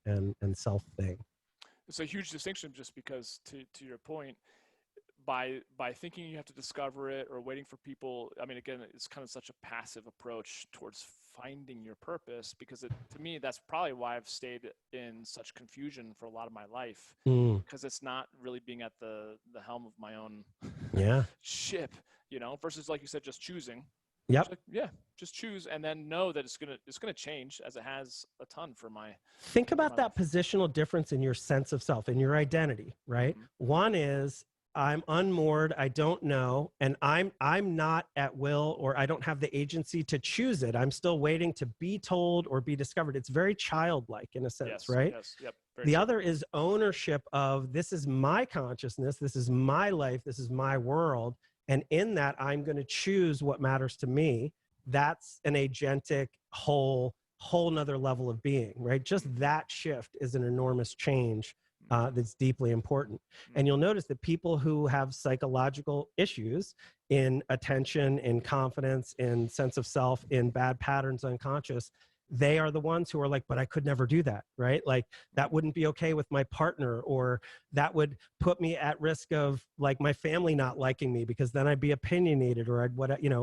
self thing. It's a huge distinction, just because to your point, by thinking you have to discover it or waiting for people. I mean, again, it's kind of such a passive approach towards finding your purpose, because to me, that's probably why I've stayed in such confusion for a lot of my life, because it's not really being at the helm of my own ship, versus, like you said, just choosing. Yep. Just choose, and then know that it's gonna change, as it has a ton for my. Think about that positional difference in your sense of self, in your identity, right? One is, I'm unmoored, I don't know, and I'm not at will, or I don't have the agency to choose it. I'm still waiting to be told or be discovered. It's very childlike in a sense, right? Yes. Yep. The other is ownership of, this is my consciousness, this is my life, this is my world, and in that I'm going to choose what matters to me. That's an agentic whole nother level of being, right? Just that shift is an enormous change. That's deeply important. And you'll notice that people who have psychological issues in attention, in confidence, in sense of self, in bad patterns, unconscious, they are the ones who are like, but I could never do that, right? Like, that wouldn't be okay with my partner, or that would put me at risk of like my family not liking me, because then I'd be opinionated, or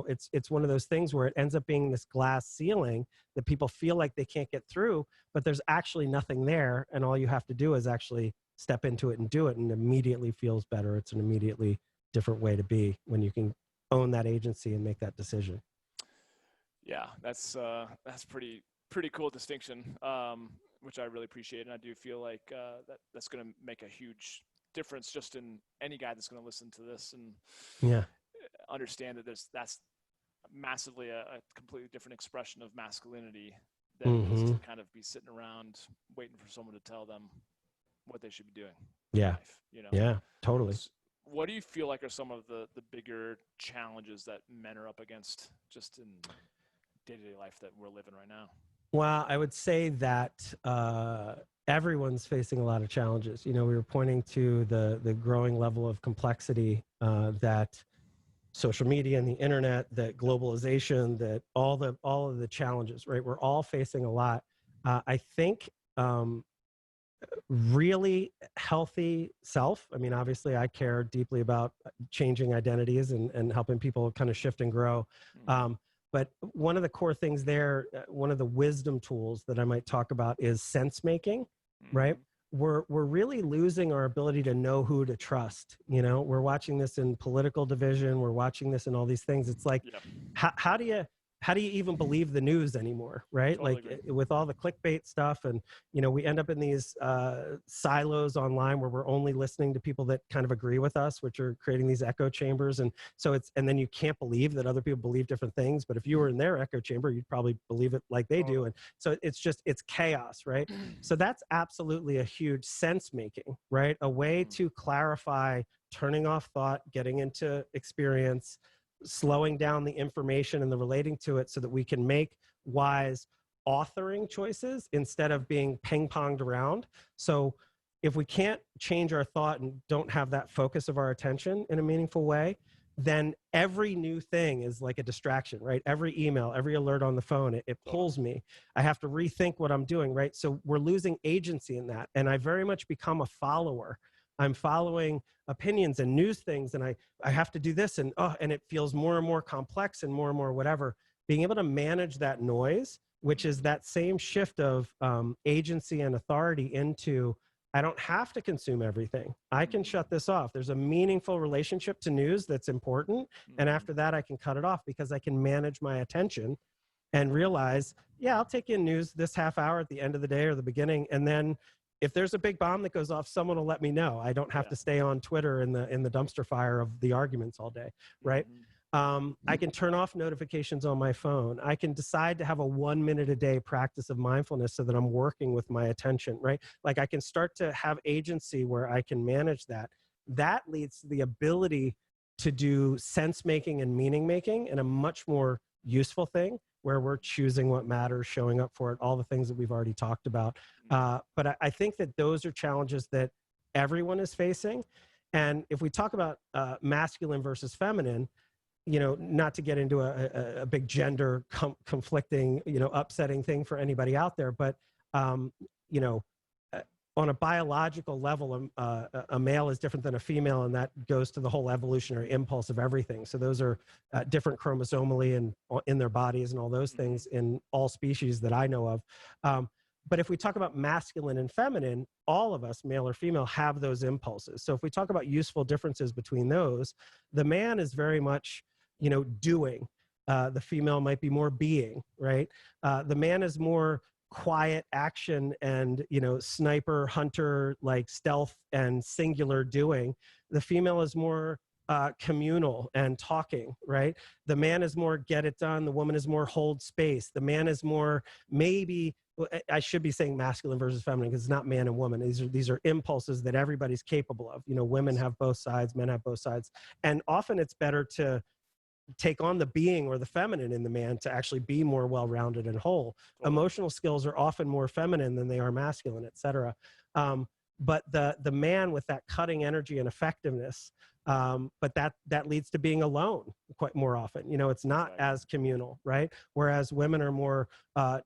it's one of those things where it ends up being this glass ceiling that people feel like they can't get through, but there's actually nothing there. And all you have to do is actually step into it and do it, and immediately feels better. It's an immediately different way to be when you can own that agency and make that decision. Yeah, that's pretty cool distinction, which I really appreciate, and I do feel like that's going to make a huge difference just in any guy that's going to listen to this and understand that that's massively a completely different expression of masculinity than it is to kind of be sitting around waiting for someone to tell them what they should be doing in life, Yeah, totally. What do you feel like are some of the bigger challenges that men are up against just in day-to-day life that we're living right now? Well, I would say that everyone's facing a lot of challenges. We were pointing to the growing level of complexity that social media and the internet, that globalization, that all of the challenges, right? We're all facing a lot. I think really healthy self. I mean, obviously, I care deeply about changing identities and helping people kind of shift and grow. But one of the core things there, one of the wisdom tools that I might talk about is sense making, right? We're really losing our ability to know who to trust. We're watching this in political division. We're watching this in all these things. It's like, how do you even believe the news anymore, right? Totally like agree. with all the clickbait stuff, and we end up in these silos online where we're only listening to people that kind of agree with us, which are creating these echo chambers. And so and then you can't believe that other people believe different things, but if you were in their echo chamber, you'd probably believe it like they do. And so it's chaos, right? So that's absolutely a huge sense making, right? A way to clarify, turning off thought, getting into experience, slowing down the information and the relating to it, so that we can make wise authoring choices instead of being ping-ponged around. So if we can't change our thought and don't have that focus of our attention in a meaningful way, then every new thing is like a distraction, right? Every email, every alert on the phone, it pulls me. I have to rethink what I'm doing, right? So we're losing agency in that. And I very much become a follower. I'm following opinions and news things, and I have to do this, and it feels more and more complex and more whatever. Being able to manage that noise, which is that same shift of agency and authority into, I don't have to consume everything. I can shut this off. There's a meaningful relationship to news that's important, and after that I can cut it off, because I can manage my attention and realize, I'll take in news this half hour at the end of the day or the beginning, and then if there's a big bomb that goes off, someone will let me know. I don't have to stay on Twitter in the dumpster fire of the arguments all day, right? I can turn off notifications on my phone. I can decide to have a 1 minute a day practice of mindfulness so that I'm working with my attention, right? Like, I can start to have agency where I can manage that. That leads to the ability to do sense making and meaning making in a much more useful thing, where we're choosing what matters, showing up for it, all the things that we've already talked about. But I think that those are challenges that everyone is facing. And if we talk about masculine versus feminine, not to get into a big gender conflicting, upsetting thing for anybody out there, but, on a biological level, a male is different than a female, and that goes to the whole evolutionary impulse of everything. So those are different chromosomally and in their bodies and all those things in all species that I know of. But if we talk about masculine and feminine, all of us, male or female, have those impulses. So if we talk about useful differences between those, the man is very much, doing. The female might be more being, right? The man is more quiet action and sniper hunter, like stealth and singular doing. The female is more communal and talking, right? The man is more get it done, the woman is more hold space. The man is more, maybe I should be saying masculine versus feminine because it's not man and woman. These are impulses that everybody's capable of. Women have both sides, men have both sides, and often it's better to take on the being or the feminine in the man to actually be more well-rounded and whole. Emotional skills are often more feminine than they are masculine, et cetera. But the man with that cutting energy and effectiveness, but that leads to being alone quite more often. It's not as communal, right? Whereas women are more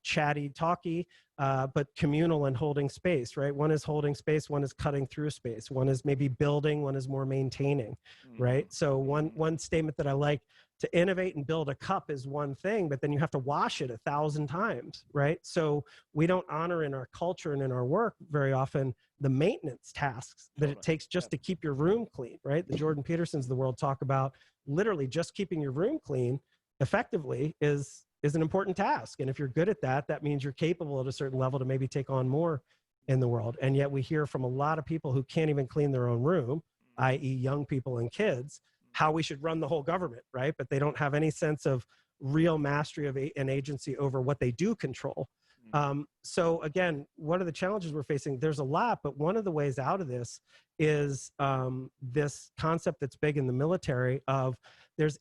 chatty, talky, but communal and holding space, right? One is holding space, one is cutting through space, one is maybe building, one is more maintaining, right? So one statement that I like: to innovate and build a cup is one thing, but then you have to wash it 1,000 times, right? So we don't honor in our culture and in our work very often the maintenance tasks that it takes just to keep your room clean, right? The Jordan Petersons of the world talk about literally just keeping your room clean effectively is an important task. And if you're good at that, that means you're capable at a certain level to maybe take on more in the world. And yet we hear from a lot of people who can't even clean their own room, i.e. young people and kids, how we should run the whole government, right? But they don't have any sense of real mastery of an agency over what they do control. So again, what are the challenges we're facing? There's a lot, but one of the ways out of this is this concept that's big in the military of there's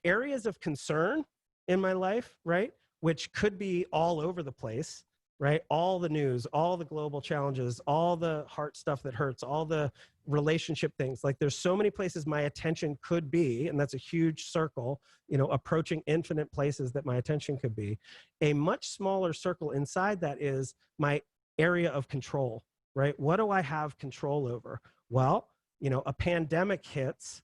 areas of concern in my life, right? Which could be all over the place, right? All the news, all the global challenges, all the heart stuff that hurts, all the relationship things. Like there's so many places my attention could be, and that's a huge circle, approaching infinite places that my attention could be. A much smaller circle inside that is my area of control, right? What do I have control over? Well, a pandemic hits.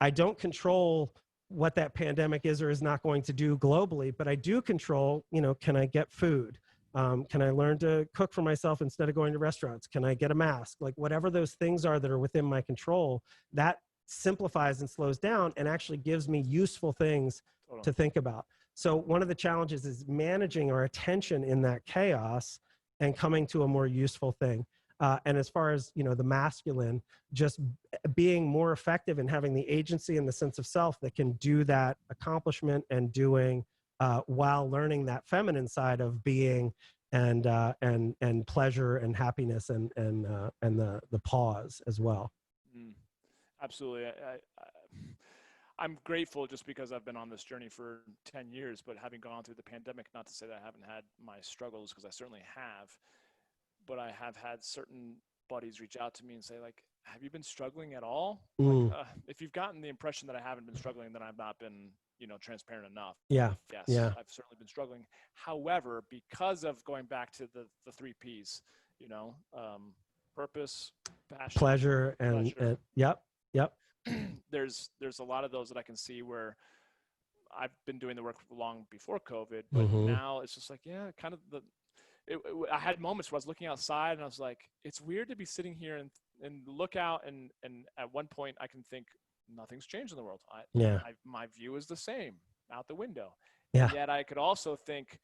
I don't control what that pandemic is or is not going to do globally, but I do control, can I get food? Can I learn to cook for myself instead of going to restaurants? Can I get a mask? Like whatever those things are that are within my control, that simplifies and slows down and actually gives me useful things to think about. So one of the challenges is managing our attention in that chaos and coming to a more useful thing. And as far as, the masculine, just being more effective and having the agency and the sense of self that can do that accomplishment and doing while learning that feminine side of being and pleasure and happiness and the pause as well. Absolutely. I'm grateful just because I've been on this journey for 10 years, but having gone through the pandemic, not to say that I haven't had my struggles, because I certainly have, but I have had certain buddies reach out to me and say, like, have you been struggling at all? Like, if you've gotten the impression that I haven't been struggling, then I've not been, transparent enough. Yeah. Yes, yeah. I've certainly been struggling. However, because of going back to the 3 Ps, purpose, passion, pleasure, and yep. There's a lot of those that I can see where I've been doing the work long before COVID, but now it's just like, yeah, kind of I had moments where I was looking outside and I was like, it's weird to be sitting here and look out and at one point I can think nothing's changed in the world. My view is the same out the window. Yeah. And yet I could also think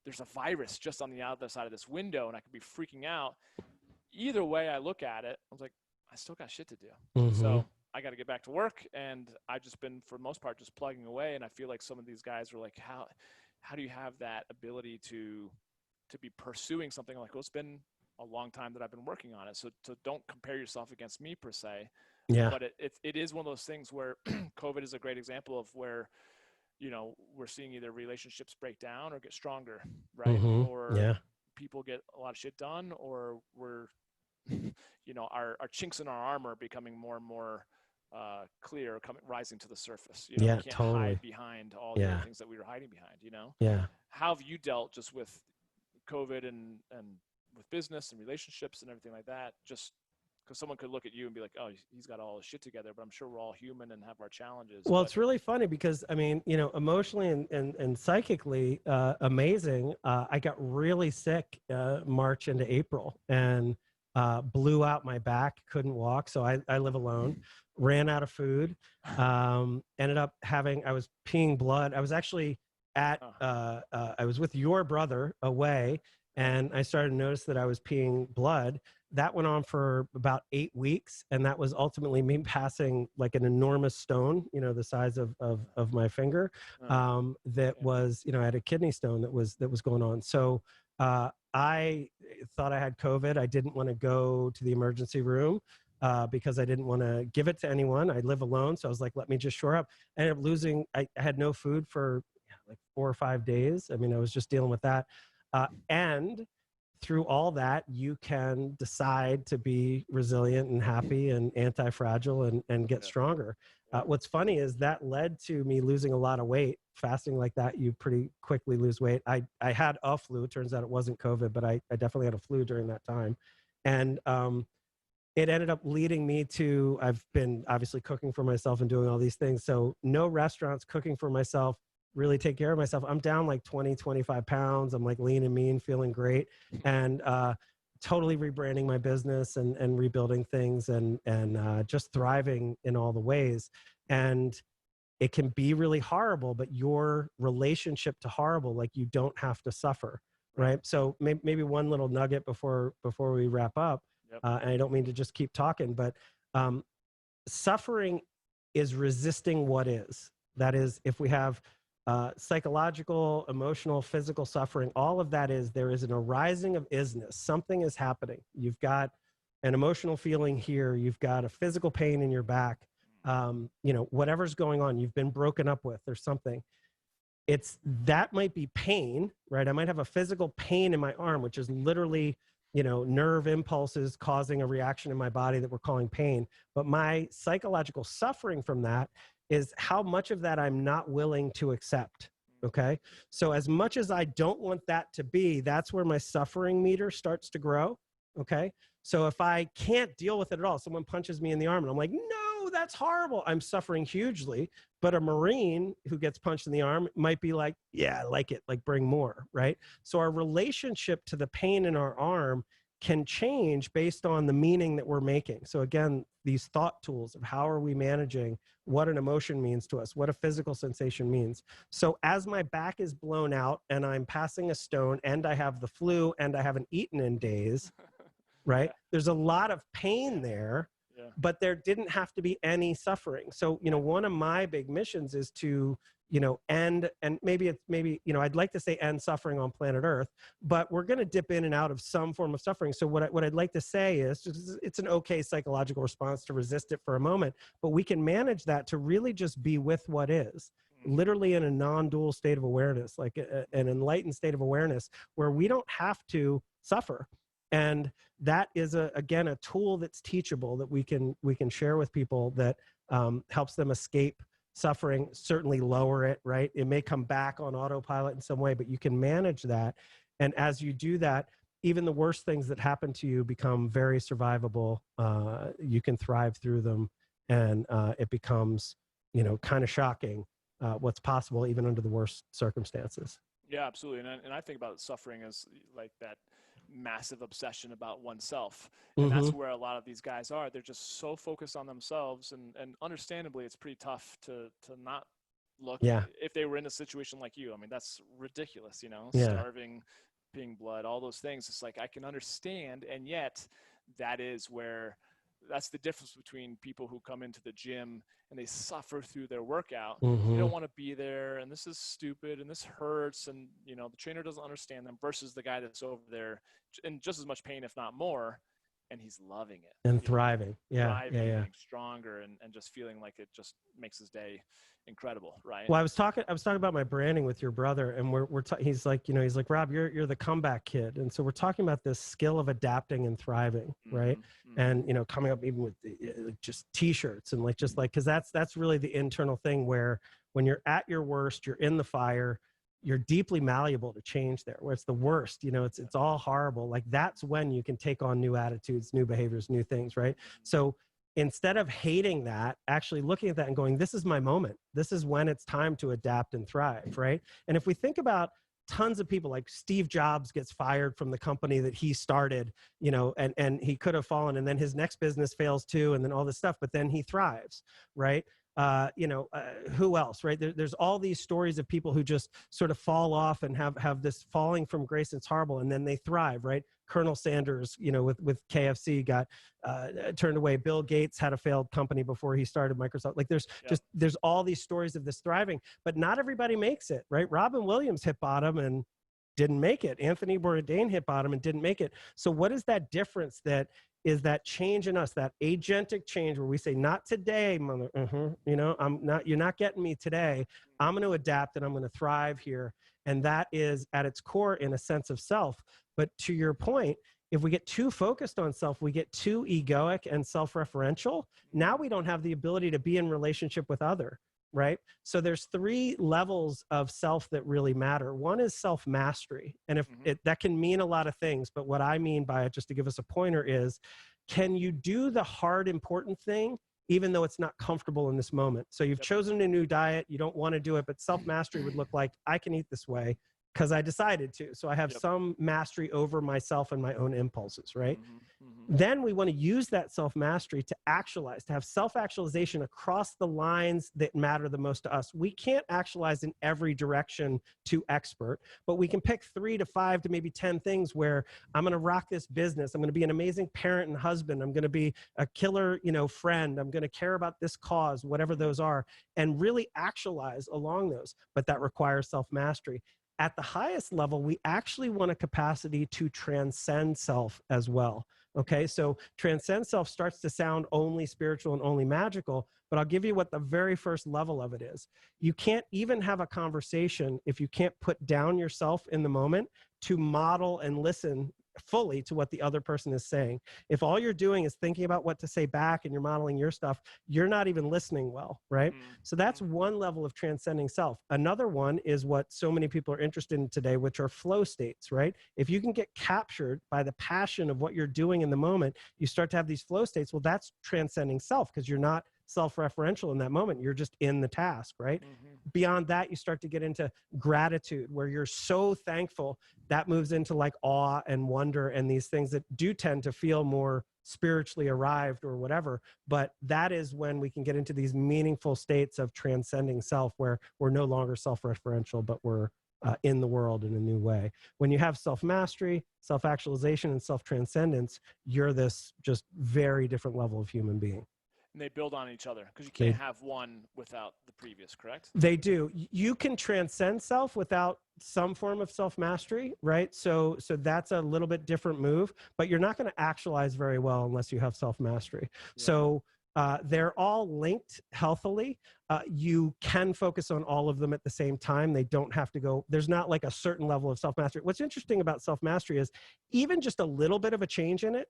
there's a virus just on the other side of this window and I could be freaking out. Either way I look at it, I was like, I still got shit to do. So I got to get back to work, and I've just been, for the most part, just plugging away. And I feel like some of these guys are like, how do you have that ability to be pursuing something? Like, well, it's been a long time that I've been working on it. So don't compare yourself against me per se. Yeah. But it is one of those things where COVID is a great example of where, we're seeing either relationships break down or get stronger, right? Or people get a lot of shit done, or we're, our chinks in our armor becoming more and more clear, rising to the surface. We can't hide behind all the other things that we were hiding behind. Yeah. How have you dealt just with COVID and with business and relationships and everything like that, just because someone could look at you and be like, oh, he's got all his shit together, but I'm sure we're all human and have our challenges. Well, But it's really funny because I mean, you know, emotionally and psychically amazing. I got really sick March into April and blew out my back, couldn't walk. So I live alone, ran out of food, ended up I was peeing blood. I was actually I was with your brother away, and I started to notice that I was peeing blood. That went on for about 8 weeks, and that was ultimately me passing like an enormous stone, you know, the size of my finger, that was, you know, I had a kidney stone that was going on. So I thought I had COVID. I didn't want to go to the emergency room because I didn't want to give it to anyone. I live alone, so I was like, let me just shore up. I ended up losing. I had no food for like 4 or 5 days. I mean, I was just dealing with that, and through all that, you can decide to be resilient and happy and anti-fragile and get stronger. What's funny is that led to me losing a lot of weight. Fasting like that, you pretty quickly lose weight. I had a flu. It turns out it wasn't COVID, but I definitely had a flu during that time. And it ended up leading me to, I've been obviously cooking for myself and doing all these things. So no restaurants, cooking for myself, really take care of myself. I'm down like 20, 25 pounds. I'm like lean and mean, feeling great. And totally rebranding my business and rebuilding things and just thriving in all the ways. And it can be really horrible, but your relationship to horrible, like you don't have to suffer, right? So maybe one little nugget before we wrap up, and I don't mean to just keep talking, but suffering is resisting what is. That is, if we have psychological, emotional, physical suffering, all of that is, there is an arising of isness. Something is happening. You've got an emotional feeling here. You've got a physical pain in your back. You know, whatever's going on, you've been broken up with, there's something. That might be pain, right? I might have a physical pain in my arm, which is literally, you know, nerve impulses causing a reaction in my body that we're calling pain. But my psychological suffering from that is how much of that I'm not willing to accept. Okay. So as much as I don't want that to be, that's where my suffering meter starts to grow. Okay. So if I can't deal with it at all, someone punches me in the arm and I'm like, no, that's horrible, I'm suffering hugely. But a Marine who gets punched in the arm might be like, yeah, I like it, like bring more, right? So our relationship to the pain in our arm can change based on the meaning that we're making. So again, these thought tools of how are we managing what an emotion means to us, what a physical sensation means. So as my back is blown out and I'm passing a stone and I have the flu and I haven't eaten in days, right? There's a lot of pain there, but there didn't have to be any suffering. So, you know, one of my big missions is to, you know, end, and maybe, you know, I'd like to say end suffering on planet Earth, but we're going to dip in and out of some form of suffering. So what I'd like to say is it's an okay psychological response to resist it for a moment, but we can manage that to really just be with what is, literally in a non-dual state of awareness, like an enlightened state of awareness where we don't have to suffer. And that is again a tool that's teachable, that we can share with people, that helps them escape suffering, certainly lower it, right? It may come back on autopilot in some way, but you can manage that. And as you do that, even the worst things that happen to you become very survivable. You can thrive through them, and it becomes, you know, kind of shocking what's possible even under the worst circumstances. Yeah, absolutely. And I think about suffering as like that massive obsession about oneself. And that's where a lot of these guys are. They're just so focused on themselves. And understandably, it's pretty tough to not look, if they were in a situation like you. I mean, that's ridiculous, you know, starving, peeing blood, all those things. It's like, I can understand. And yet that is where, that's the difference between people who come into the gym and they suffer through their workout. They don't want to be there, and this is stupid, and this hurts, and you know, the trainer doesn't understand them, versus the guy that's over there in just as much pain, if not more, and he's loving it and thriving. Thriving, getting stronger, and just feeling like it just makes his day incredible, right? Well, I was talking about my branding with your brother, and he's like, you know, he's like, Rob, you're the comeback kid. And so we're talking about this skill of adapting and thriving, right? And, you know, coming up even with just t-shirts and like, just like, cause that's really the internal thing where when you're at your worst, you're in the fire, you're deeply malleable to change there, where it's the worst, it's all horrible. Like that's when you can take on new attitudes, new behaviors, new things, right? So instead of hating that, actually looking at that and going, this is my moment. This is when it's time to adapt and thrive, right? And if we think about tons of people, like Steve Jobs gets fired from the company that he started, and he could have fallen, and then his next business fails too, and then all this stuff, but then he thrives, right? Who else, right? There's all these stories of people who just sort of fall off and have this falling from grace. It's horrible, and then they thrive, right? Colonel Sanders, with KFC got turned away. Bill Gates had a failed company before he started Microsoft. Like there's all these stories of this thriving, but not everybody makes it, right? Robin Williams hit bottom and didn't make it. Anthony Bourdain hit bottom and didn't make it. So what is that difference that is that change in us, that agentic change where we say, not today, mother, you're not getting me today. I'm going to adapt and I'm going to thrive here. And that is at its core in a sense of self. But to your point, if we get too focused on self, we get too egoic and self-referential. Now we don't have the ability to be in relationship with other, right? So there's 3 levels of self that really matter. One is self-mastery. And that can mean a lot of things, but what I mean by it, just to give us a pointer, is can you do the hard, important thing, even though it's not comfortable in this moment? So you've chosen a new diet, you don't want to do it, but self-mastery would look like, I can eat this way because I decided to. So I have some mastery over myself and my own impulses, right? Then we want to use that self-mastery to actualize, to have self-actualization across the lines that matter the most to us. We can't actualize in every direction to expert, but we can pick 3 to 5 to maybe 10 things where I'm going to rock this business. I'm going to be an amazing parent and husband. I'm going to be a killer, friend. I'm going to care about this cause, whatever those are, and really actualize along those. But that requires self-mastery. At the highest level, we actually want a capacity to transcend self as well. Okay, so transcend self starts to sound only spiritual and only magical, but I'll give you what the very first level of it is. You can't even have a conversation if you can't put down yourself in the moment to model and listen fully to what the other person is saying. If all you're doing is thinking about what to say back and you're modeling your stuff, you're not even listening well, right? So that's one level of transcending self. Another one is what so many people are interested in today, which are flow states, right? If you can get captured by the passion of what you're doing in the moment, you start to have these flow states. Well, that's transcending self because you're not self-referential in that moment. You're just in the task, right? Beyond that, you start to get into gratitude where you're so thankful. That moves into like awe and wonder and these things that do tend to feel more spiritually arrived or whatever. But that is when we can get into these meaningful states of transcending self where we're no longer self-referential, but we're in the world in a new way. When you have self-mastery, self-actualization, and self-transcendence, you're this just very different level of human being. And they build on each other because you can't have one without the previous, correct? They do. You can transcend self without some form of self-mastery, right? So that's a little bit different move, but you're not going to actualize very well unless you have self-mastery. So they're all linked healthily. You can focus on all of them at the same time. They don't have to go, there's not like a certain level of self-mastery. What's interesting about self-mastery is even just a little bit of a change in it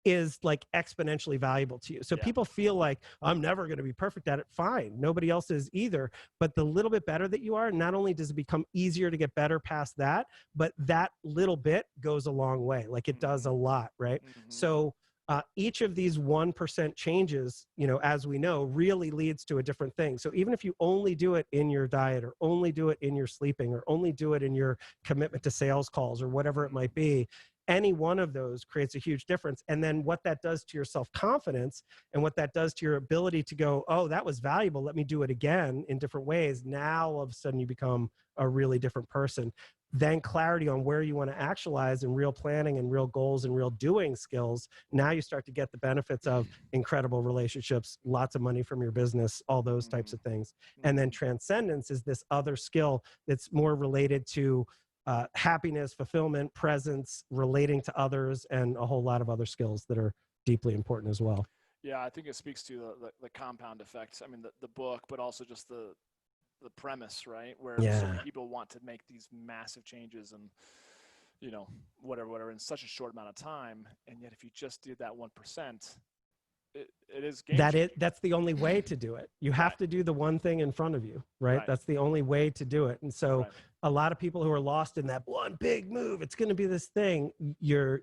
is like exponentially valuable to you. So people feel like I'm never going to be perfect at it. Fine. Nobody else is either. But the little bit better that you are, not only does it become easier to get better past that, but that little bit goes a long way. Like it does a lot, right? So each of these 1% changes, as we know, really leads to a different thing. So even if you only do it in your diet or only do it in your sleeping or only do it in your commitment to sales calls or whatever it might be, any one of those creates a huge difference. And then what that does to your self-confidence and what that does to your ability to go, oh, that was valuable, let me do it again in different ways. Now, all of a sudden, you become a really different person. Then clarity on where you want to actualize and real planning and real goals and real doing skills. Now you start to get the benefits of incredible relationships, lots of money from your business, all those types of things. And then transcendence is this other skill that's more related to happiness, fulfillment, presence, relating to others, and a whole lot of other skills that are deeply important as well. Yeah, I think it speaks to the compound effect. I mean, the book, but also just the premise, right? Where so many people want to make these massive changes and, whatever, in such a short amount of time. And yet if you just did that 1%, it is game changing. That's the only way to do it. You have to do the one thing in front of you, right? That's the only way to do it. And so a lot of people who are lost in that one big move, it's going to be this thing. You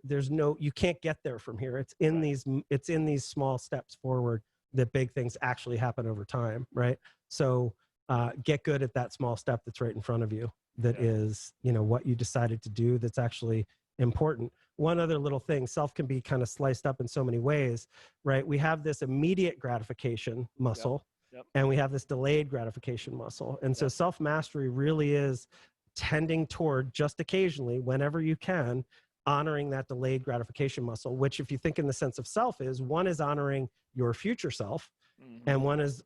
can't get there from here. It's in these small steps forward that big things actually happen over time, right? So get good at that small step that's right in front of you. That is, what you decided to do. That's actually important. One other little thing, self can be kind of sliced up in so many ways, right? We have this immediate gratification muscle and we have this delayed gratification muscle. And so self-mastery really is tending toward, just occasionally, whenever you can, honoring that delayed gratification muscle, which, if you think in the sense of self, is one is honoring your future self and one is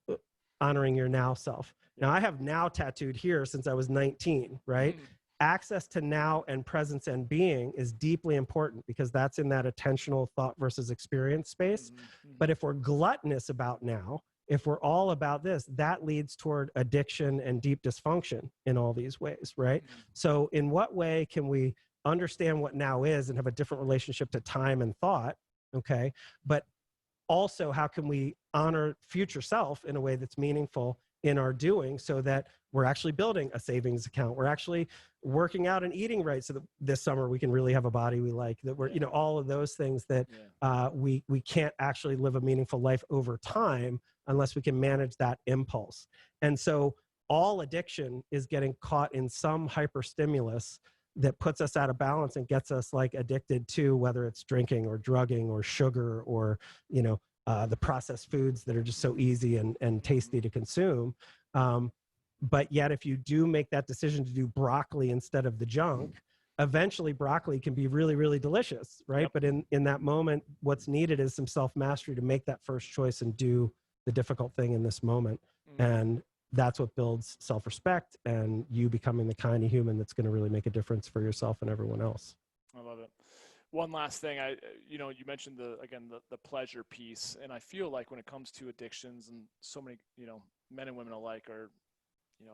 honoring your now self. Now, I have now tattooed here since I was 19, right? Access to now and presence and being is deeply important because that's in that attentional thought versus experience space. But if we're gluttonous about now, if we're all about this, that leads toward addiction and deep dysfunction in all these ways, right? So in what way can we understand what now is and have a different relationship to time and thought, okay? But also, how can we honor future self in a way that's meaningful in our doing, so that we're actually building a savings account, we're actually working out and eating right, so that this summer we can really have a body we like, that we're, all of those things that we can't actually live a meaningful life over time unless we can manage that impulse. And so all addiction is getting caught in some hyper stimulus that puts us out of balance and gets us like addicted to, whether it's drinking or drugging or sugar or, the processed foods that are just so easy and tasty to consume. But yet, if you do make that decision to do broccoli instead of the junk, eventually broccoli can be really, really delicious, right? But in that moment, what's needed is some self-mastery to make that first choice and do the difficult thing in this moment. And that's what builds self-respect and you becoming the kind of human that's going to really make a difference for yourself and everyone else. I love it. One last thing, you mentioned the pleasure piece, and I feel like when it comes to addictions, and so many, men and women alike are,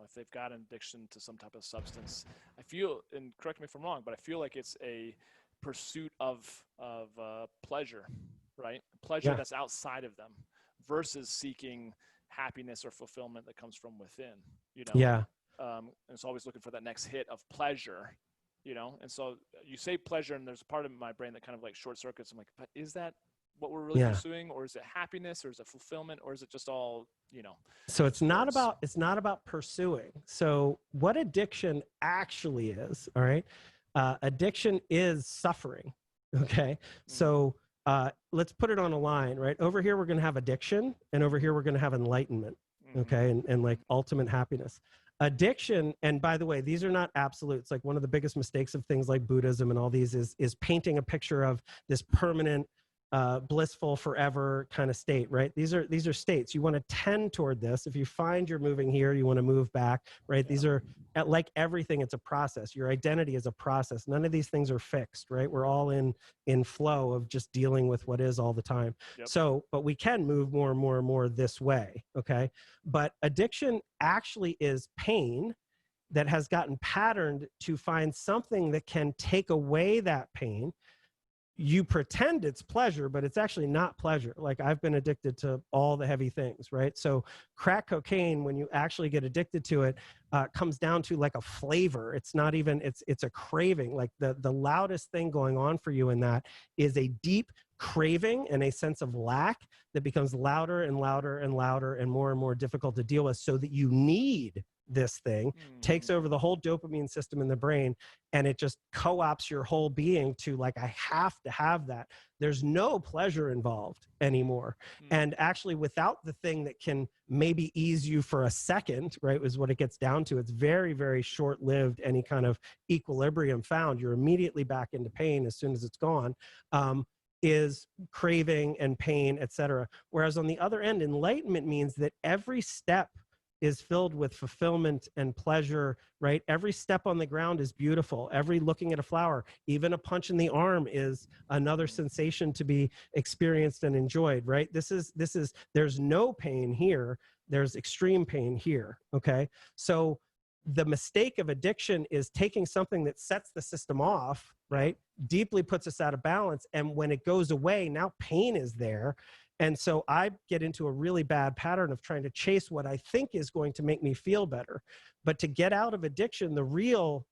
if they've got an addiction to some type of substance, I feel, and correct me if I'm wrong, but I feel like it's a pursuit of pleasure, right? Pleasure that's outside of them versus seeking happiness or fulfillment that comes from within, and it's always looking for that next hit of pleasure. And so you say pleasure, and there's a part of my brain that kind of like short circuits. I'm like, but is that what we're really pursuing, or is it happiness, or is it fulfillment, or is it just all, So it's not about pursuing. So what addiction actually is, all right? Addiction is suffering. Okay. So let's put it on a line, right? Over here, we're going to have addiction, and over here, we're going to have enlightenment. Okay. And like ultimate happiness. Addiction, and by the way, these are not absolutes. Like one of the biggest mistakes of things like Buddhism and all these is painting a picture of this permanent, blissful, forever kind of state, right? These are states. You want to tend toward this. If you find you're moving here, you want to move back, right? These are, like everything, it's a process. Your identity is a process. None of these things are fixed, right? We're all in flow of just dealing with what is all the time. So, but we can move more and more and more this way, okay? But addiction actually is pain that has gotten patterned to find something that can take away that pain. You pretend it's pleasure, but it's actually not pleasure. Like I've been addicted to all the heavy things, right? So crack cocaine, when you actually get addicted to it, comes down to like a flavor. It's not even, it's a craving. Like the loudest thing going on for you in that is a deep craving and a sense of lack that becomes louder and louder and louder and more difficult to deal with, so that you need this thing, takes over the whole dopamine system in the brain, and it just co-ops your whole being to like, I have to have that. There's no pleasure involved anymore. And actually, without the thing that can maybe ease you for a second, right, is what it gets down to. It's very, very short-lived, any kind of equilibrium found. You're immediately back into pain as soon as it's gone. Is craving and pain, etc. Whereas on the other end, enlightenment means that every step is filled with fulfillment and pleasure, right? Every step on the ground is beautiful. Every looking at a flower, even a punch in the arm, is another sensation to be experienced and enjoyed, right? There's no pain here. There's extreme pain here, okay? So the mistake of addiction is taking something that sets the system off, right? Deeply puts us out of balance. And when it goes away, now pain is there. And so I get into a really bad pattern of trying to chase what I think is going to make me feel better. But to get out of addiction, the real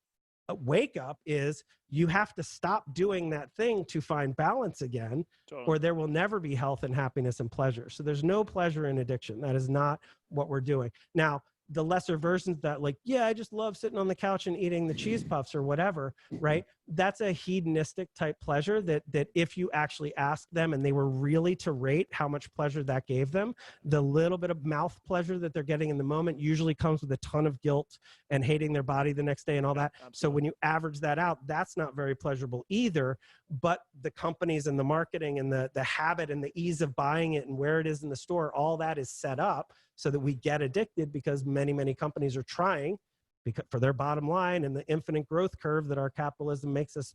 wake up is you have to stop doing that thing to find balance again, or there will never be health and happiness and pleasure. So there's no pleasure in addiction. That is not what we're doing. Now, the lesser versions that like, yeah, I just love sitting on the couch and eating the cheese puffs or whatever, right? That's a hedonistic type pleasure that if you actually asked them and they were really to rate how much pleasure that gave them, the little bit of mouth pleasure that they're getting in the moment usually comes with a ton of guilt and hating their body the next day and all that. Absolutely. So when you average that out, that's not very pleasurable either. But the companies and the marketing and the habit and the ease of buying it and where it is in the store, all that is set up so that we get addicted because many companies are trying because for their bottom line and the infinite growth curve that our capitalism makes us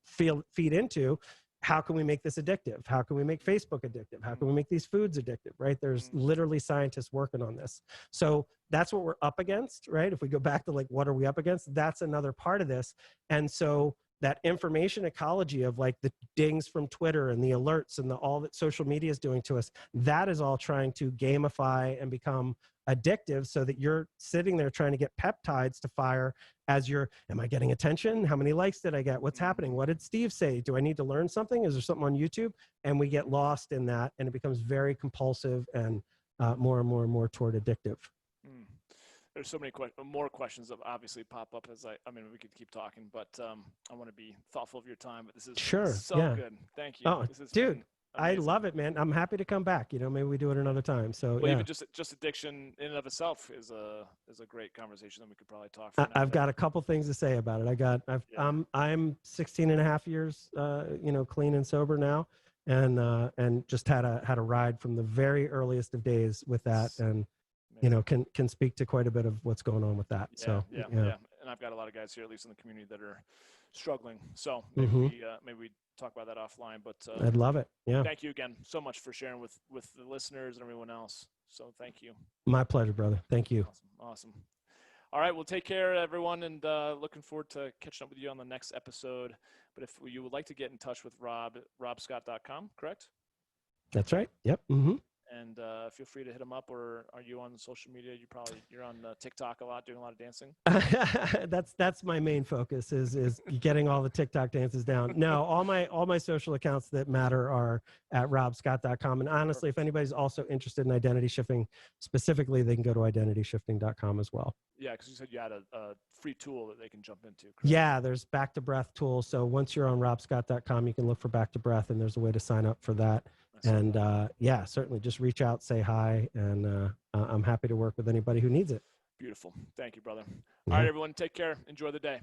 feed into. How can we make this addictive? How can we make Facebook addictive? How can we make these foods addictive, right? There's literally scientists working on this. So that's what we're up against, right? If we go back to like, what are we up against? That's another part of this. And so that information ecology of like the dings from Twitter and the alerts and all that social media is doing to us, that is all trying to gamify and become addictive so that you're sitting there trying to get peptides to fire as you're, am I getting attention? How many likes did I get? What's happening? What did Steve say? Do I need to learn something? Is there something on YouTube? And we get lost in that and it becomes very compulsive and more and more toward addictive. There's so many more questions that obviously pop up as I mean, we could keep talking, but I want to be thoughtful of your time, but this is so good. Thank you. Oh, dude, I love it, man. I'm happy to come back. You know, maybe we do it another time. So well, even just addiction in and of itself is a great conversation that we could probably talk for. I've got a couple things to say about it. I'm 16 and a half years, clean and sober now. And just had a ride from the very earliest of days with that. And, can speak to quite a bit of what's going on with that. Yeah. And I've got a lot of guys here, at least in the community, that are struggling. So maybe we talk about that offline. But I'd love it. Yeah. Thank you again so much for sharing with the listeners and everyone else. So thank you. My pleasure, brother. Thank you. Awesome. All right. Well, take care, everyone, and looking forward to catching up with you on the next episode. But if you would like to get in touch with Rob, robscott.com, correct? That's right. Yep. Mm-hmm. And feel free to hit him up. Or are you on social media? You're on TikTok a lot, doing a lot of dancing. That's my main focus is getting all the TikTok dances down. No, all my social accounts that matter are at robscott.com. And honestly, if anybody's also interested in identity shifting specifically, they can go to identityshifting.com as well. Yeah, because you said you had a free tool that they can jump into. Correct? Yeah, there's Back to Breath tool. So once you're on robscott.com, you can look for Back to Breath, and there's a way to sign up for that. And certainly just reach out, say hi, and I'm happy to work with anybody who needs it. Beautiful. Thank you, brother. All right, everyone, take care. Enjoy the day.